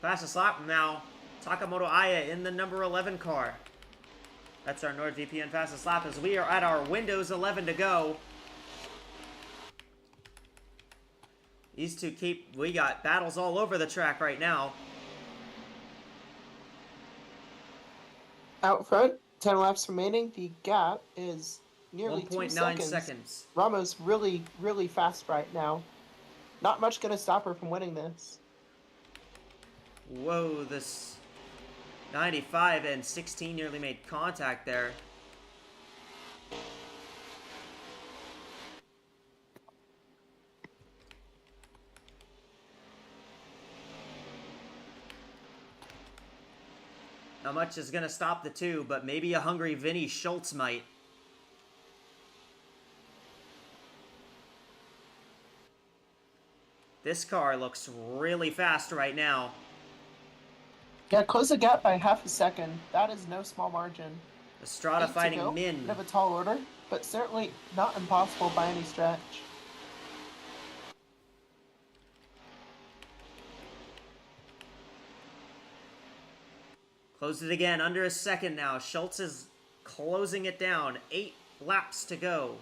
Fastest lap now. Takamoto Aya in the number 11 car. That's our NordVPN fastest lap as we are at our Windows 11 to go. These two we got battles all over the track right now. Out front, 10 laps remaining. The gap is nearly 2 1.9 seconds. Ramos really, really fast right now. Not much going to stop her from winning this. Whoa, this 95 and 16 nearly made contact there. Not much is going to stop the two, but maybe a hungry Vinny Schultz might. This car looks really fast right now. Yeah, close the gap by half a second. That is no small margin. Estrada 8 to fighting go. Min. Bit of a tall order, but certainly not impossible by any stretch. Closed it again, under a second now. Schultz is closing it down. 8 laps to go.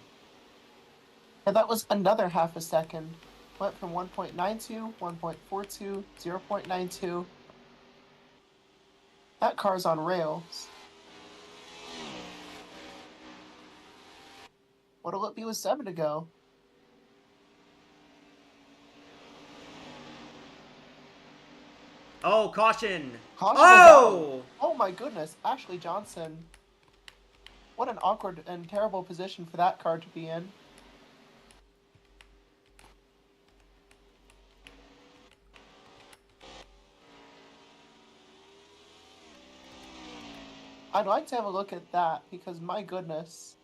And that was another half a second. Went from 1.92, 1.42, 0.92. That car's on rails. What'll it be with 7 to go? Oh, caution! Caution Oh! Oh my goodness, Ashley Johnson. What an awkward and terrible position for that car to be in. I'd like to have a look at that because my goodness.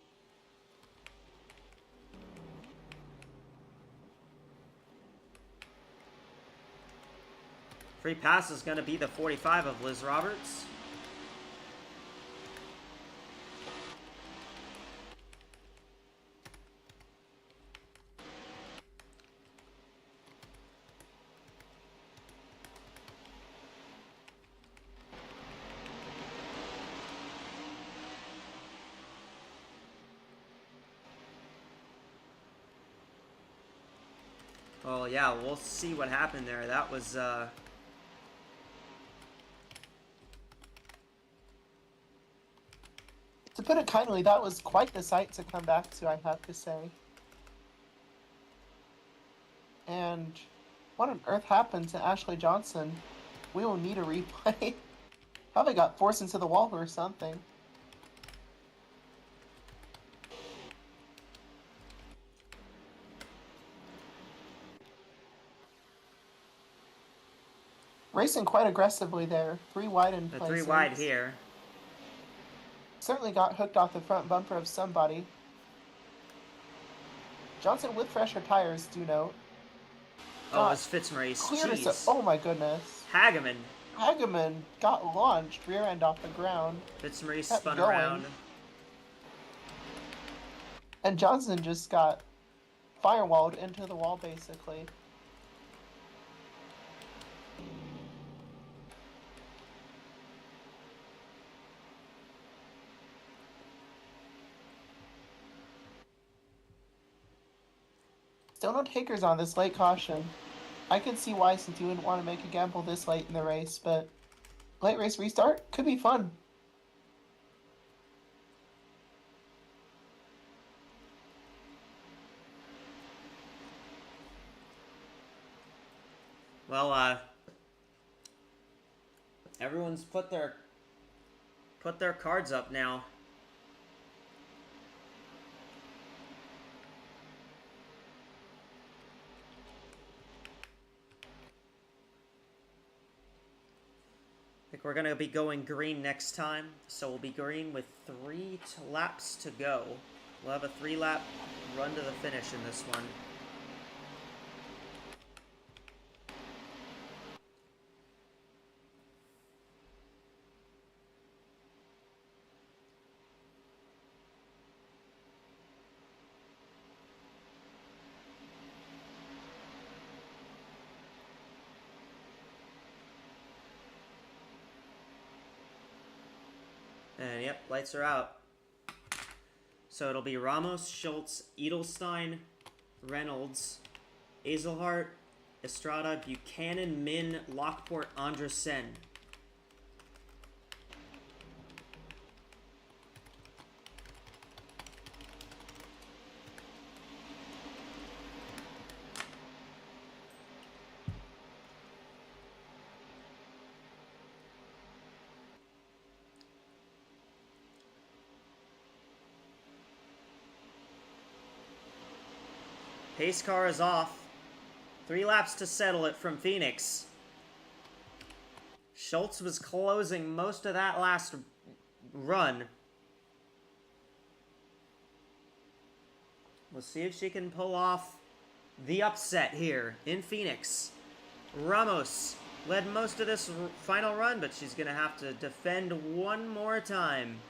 Free pass is going to be the 45 of Liz Roberts. Well, yeah, we'll see what happened there. That was, To put it kindly, that was quite the sight to come back to, I have to say. And what on earth happened to Ashley Johnson? We will need a replay. Probably got forced into the wall or something. Racing quite aggressively there. 3 wide in the places. 3 wide here. Certainly got hooked off the front bumper of somebody. Johnson with fresher tires, do note. Oh, it's Fitzmaurice. Clear to Jeez. oh my goodness. Hageman. Hageman got launched, rear end off the ground. Fitzmaurice Kept spun going. around. And Johnson just got firewalled into the wall, basically. Still no takers on this late caution. I can see why, since you wouldn't want to make a gamble this late in the race, but late race restart could be fun. Well, everyone's put their cards up now. I think we're gonna be going green next time, so we'll be green with 3 laps to go. We'll have a 3-lap run to the finish in this one. And yep, lights are out. So it'll be Ramos, Schultz, Edelstein, Reynolds, Azelhart, Estrada, Buchanan, Min, Lockport, Andresen. Pace car is off. 3 laps to settle it from Phoenix. Schultz was closing most of that last run. We'll see if she can pull off the upset here in Phoenix. Ramos led most of this final run, but she's going to have to defend one more time.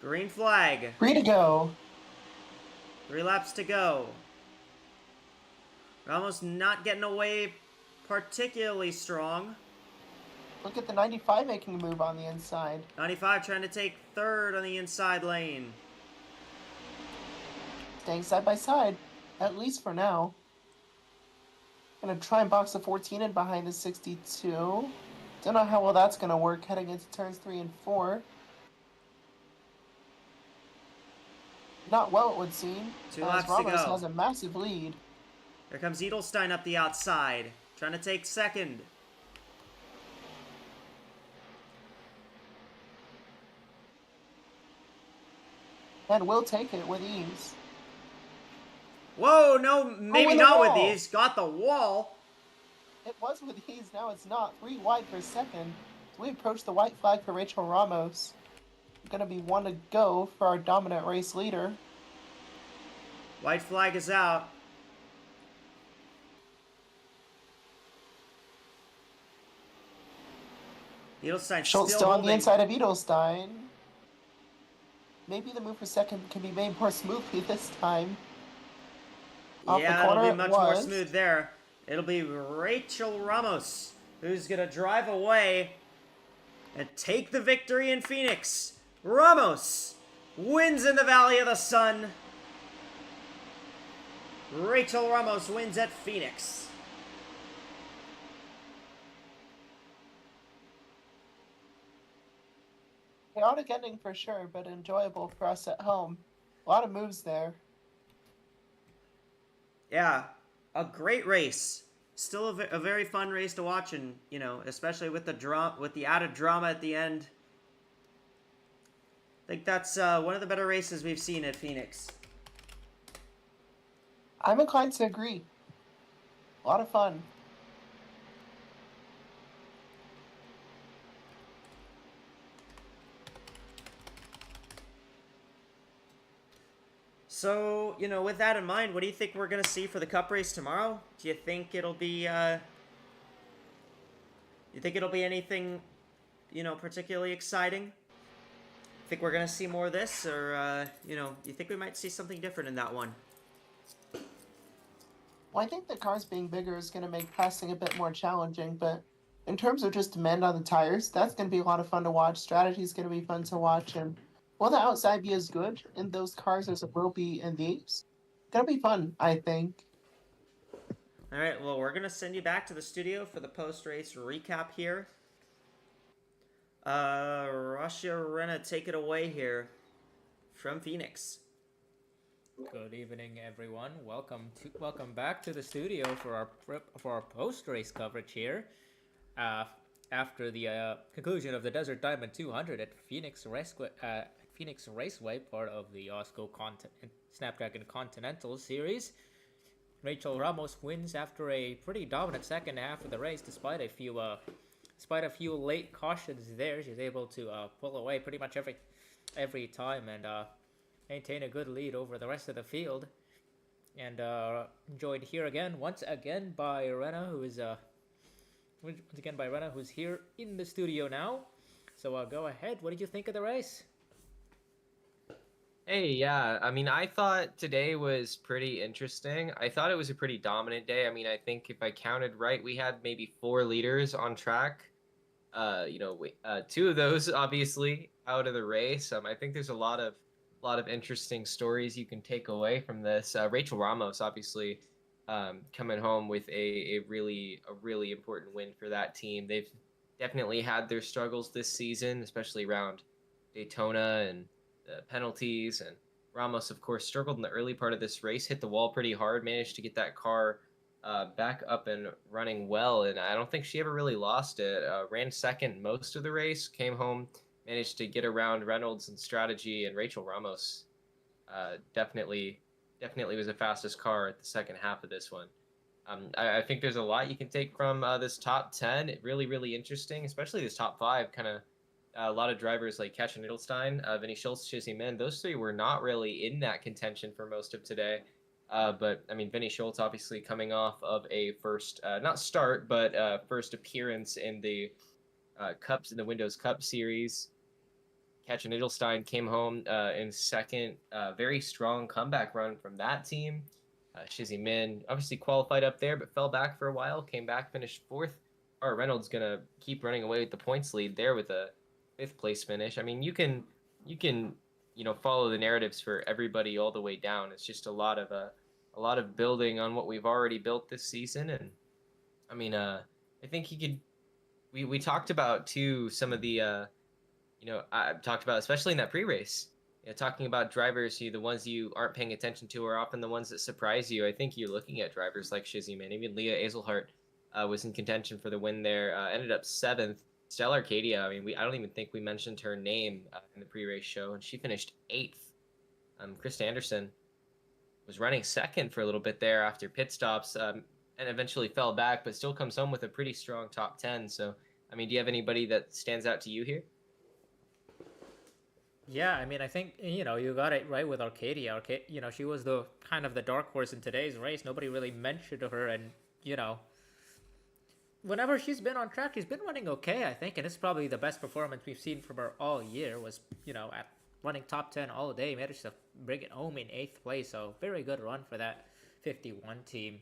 Green flag. Free to go. 3 laps to go. Ramos not getting away particularly strong. Look at the 95 making a move on the inside. 95 trying to take 3rd on the inside lane. Staying side by side, at least for now. Gonna try and box the 14 in behind the 62. Don't know how well that's gonna work heading into turns 3 and 4. Not well, it would seem. 2 as laps to Ramos go. has a massive lead. Here comes Edelstein up the outside, trying to take second. And will take it with ease. Whoa, no, maybe with the not with wall. these. Got the wall. It was with ease, now it's not. 3 wide for second. So we approach the white flag for Rachel Ramos. Gonna be 1 to go for our dominant race leader. White flag is out. Edelstein Schultz still still on holding. the inside of Edelstein. Maybe the move for second can be made more smoothly this time. Off the Yeah, it'll corner be it much more was. smooth there. It'll be Rachel Ramos who's going to drive away and take the victory in Phoenix. Ramos wins in the Valley of the Sun. Rachel Ramos wins at Phoenix. Chaotic ending for sure, but enjoyable for us at home. A lot of moves there. Yeah, a great race. Still a very fun race to watch, and you know, especially with the added drama at the end. I think that's one of the better races we've seen at Phoenix. I'm inclined to agree. A lot of fun. So, you know, with that in mind, what do you think we're going to see for the Cup race tomorrow? Do you think it'll be, anything, you know, particularly exciting? Think we're going to see more of this, or, you think we might see something different in that one? Well, I think the cars being bigger is going to make passing a bit more challenging, but in terms of just demand on the tires, that's going to be a lot of fun to watch. Strategy is going to be fun to watch, and will the outside be as good in those cars as it will be in these? Gonna be fun, I think. All right, well, we're going to send you back to the studio for the post-race recap here. Russia Rena, take it away here from Phoenix. Good evening, everyone. Welcome back to the studio for our post-race coverage here. After the conclusion of the Desert Diamond 200 at Phoenix Raceway, part of the AWSCO Snapdragon Continental Series, Rachel Ramos wins after a pretty dominant second half of the race, despite a few late cautions there. She's able to pull away pretty much every time and maintain a good lead over the rest of the field. And enjoyed here once again by Rena, who's here in the studio now. So go ahead. What did you think of the race? Hey, yeah. I mean, I thought today was pretty interesting. I thought it was a pretty dominant day. I mean, I think if I counted right, we had maybe 4 leaders on track. 2 of those obviously out of the race. I think there's a lot of interesting stories you can take away from this. Rachel Ramos obviously coming home with a really important win for that team. They've definitely had their struggles this season, especially around Daytona and the penalties. And Ramos, of course, struggled in the early part of this race, hit the wall pretty hard, managed to get that car back up and running well, and I don't think she ever really lost it. Ran second most of the race, came home, managed to get around Reynolds and strategy, and Rachel Ramos definitely was the fastest car at the second half of this one. I think there's a lot you can take from this top 10. Really interesting, especially this top 5. Kind of a lot of drivers like Katja Nittelstein, Vinny Schultz, Chizzy Min. Those 3 were not really in that contention for most of today. But I mean, Vinny Schultz obviously coming off of a first, not start, but first appearance in the Cups in the Windows Cup Series. Katja Nittelstein came home in second. Very strong comeback run from that team. Chizzy Min obviously qualified up there, but fell back for a while. Came back, finished 4th. Reynolds gonna keep running away with the points lead there with a 5th place finish. I mean, you can follow the narratives for everybody all the way down. It's just a lot of building on what we've already built this season. And I mean, I think he could. We talked about too some of the I talked about, especially in that pre-race, talking about drivers, the ones you aren't paying attention to are often the ones that surprise you. I think you're looking at drivers like Shizzy, man. Even Leah Azelhart was in contention for the win there. Ended up 7th. Stella Arcadia, I mean, I don't even think we mentioned her name in the pre-race show, and she finished 8th. Chris Anderson was running 2nd for a little bit there after pit stops, and eventually fell back, but still comes home with a pretty strong top 10. So, I mean, do you have anybody that stands out to you here? Yeah, I mean, I think, you got it right with Arcadia. She was the kind of the dark horse in today's race. Nobody really mentioned her, and, whenever she's been on track, she's been running okay, I think, and it's probably the best performance we've seen from her all year was, at running top 10 all day, managed to bring it home in 8th place, so very good run for that 51 team.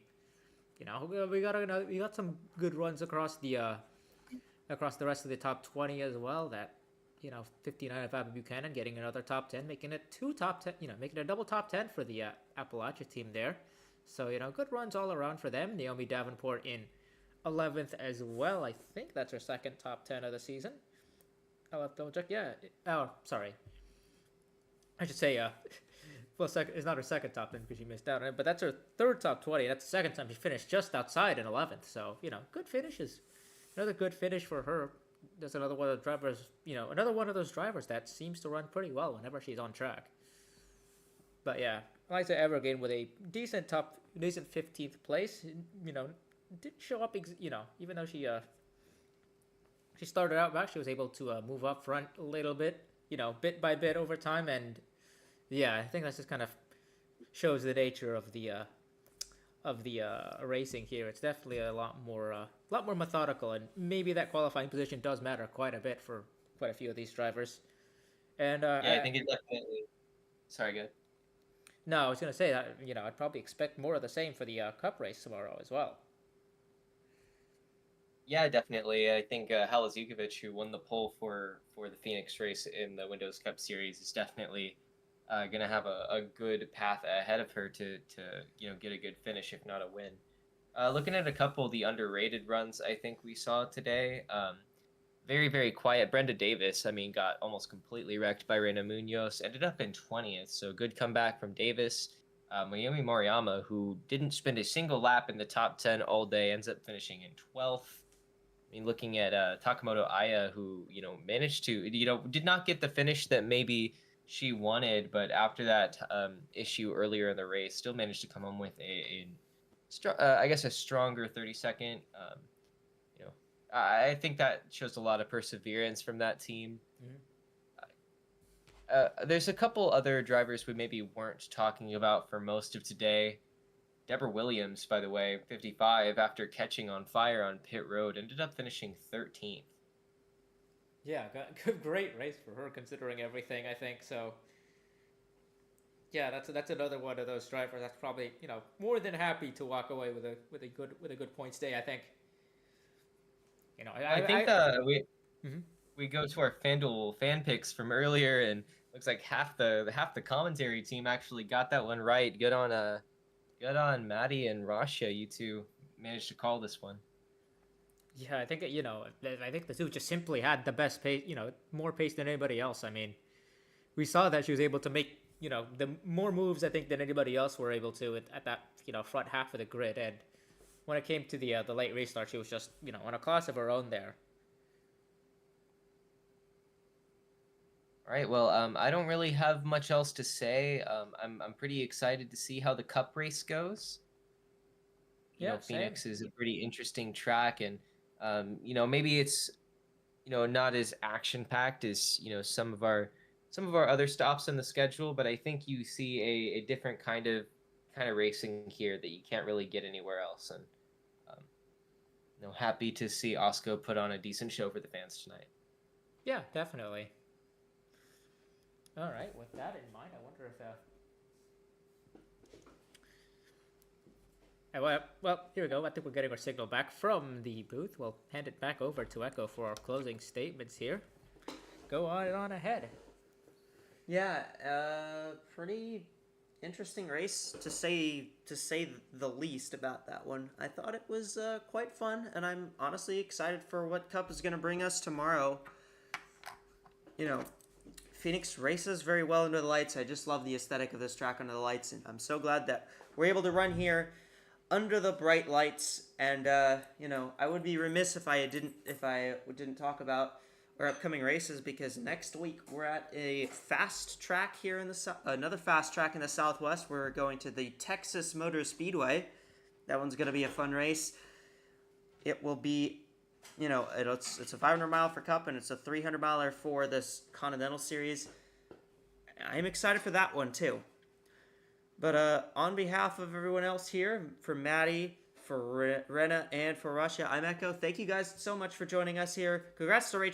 We got some good runs across the rest of the top 20 as well. That 59 of Abby Buchanan getting another top 10, making it 2 top 10, making it a double top 10 for the Appalachia team there. So good runs all around for them. Naomi Davenport in 11th as well. I think that's her 2nd top 10 of the season. I'll have to double check. Yeah. Oh, sorry. I should say, well, it's not her 2nd top 10 because she missed out on it, but that's her 3rd top 20. That's the 2nd time she finished just outside in 11th. So, good finishes. Another good finish for her. There's another one of the drivers, another one of those drivers that seems to run pretty well whenever she's on track. But yeah, Liza Evergain with a decent 15th place. Didn't show up, even though she started out back, she was able to move up front a little bit, bit by bit over time, and yeah, I think that just kind of shows the nature of the racing here. It's definitely a lot more methodical, and maybe that qualifying position does matter quite a bit for quite a few of these drivers. And yeah, I think it definitely. Sorry, good. No, I was gonna say that I'd probably expect more of the same for the Cup race tomorrow as well. Yeah, definitely. I think Hala Zukovic, who won the pole for the Phoenix race in the Windows Cup Series, is definitely going to have a good path ahead of her to get a good finish, if not a win. Looking at a couple of the underrated runs I think we saw today, very, very quiet. Brenda Davis, I mean, got almost completely wrecked by Reina Munoz, ended up in 20th, so good comeback from Davis. Mayumi Moriyama, who didn't spend a single lap in the top 10 all day, ends up finishing in 12th. I mean, looking at Takamoto Aya, who, managed to, did not get the finish that maybe she wanted, but after that issue earlier in the race, still managed to come home with a stronger 32nd. I think that shows a lot of perseverance from that team. Mm-hmm. There's a couple other drivers we maybe weren't talking about for most of today. Deborah Williams, by the way, 55, after catching on fire on pit road, ended up finishing 13th. Yeah, great race for her considering everything, I think. So, yeah, that's another one of those drivers that's probably more than happy to walk away with a good points day. I think. We go to our FanDuel fan picks from earlier, and looks like half the commentary team actually got that one right. Good on Maddie and Rasha. You two managed to call this one. Yeah, I think I think the two just simply had the best pace. More pace than anybody else. I mean, we saw that she was able to make the more moves I think than anybody else were able to at that front half of the grid. And when it came to the late restart, she was just on a class of her own there. All right. Well, I don't really have much else to say. I'm pretty excited to see how the Cup race goes. Phoenix is a pretty interesting track, and maybe it's not as action packed as some of our other stops in the schedule, but I think you see a different kind of racing here that you can't really get anywhere else, and happy to see AWSCO put on a decent show for the fans tonight. Yeah, definitely. All right, with that in mind, I wonder if well, here we go. I think we're getting our signal back from the booth. We'll hand it back over to Echo for our closing statements here. Go on ahead. Yeah, pretty interesting race to say the least about that one. I thought it was quite fun, and I'm honestly excited for what Cup is going to bring us tomorrow. Phoenix races very well under the lights. I just love the aesthetic of this track under the lights, and I'm so glad that we're able to run here under the bright lights. And you know, I would be remiss if I didn't talk about our upcoming races, because next week we're at a fast track here in the another fast track in the Southwest. We're going to the Texas Motor Speedway. That one's going to be a fun race. It will be, you know, it's a 500 mile for Cup, and it's a 300 miler for this Continental Series. I'm excited for that one too. But on behalf of everyone else here, for Maddie, for Rena, and for Russia, I'm Echo. Thank you guys so much for joining us here. Congrats to Rachel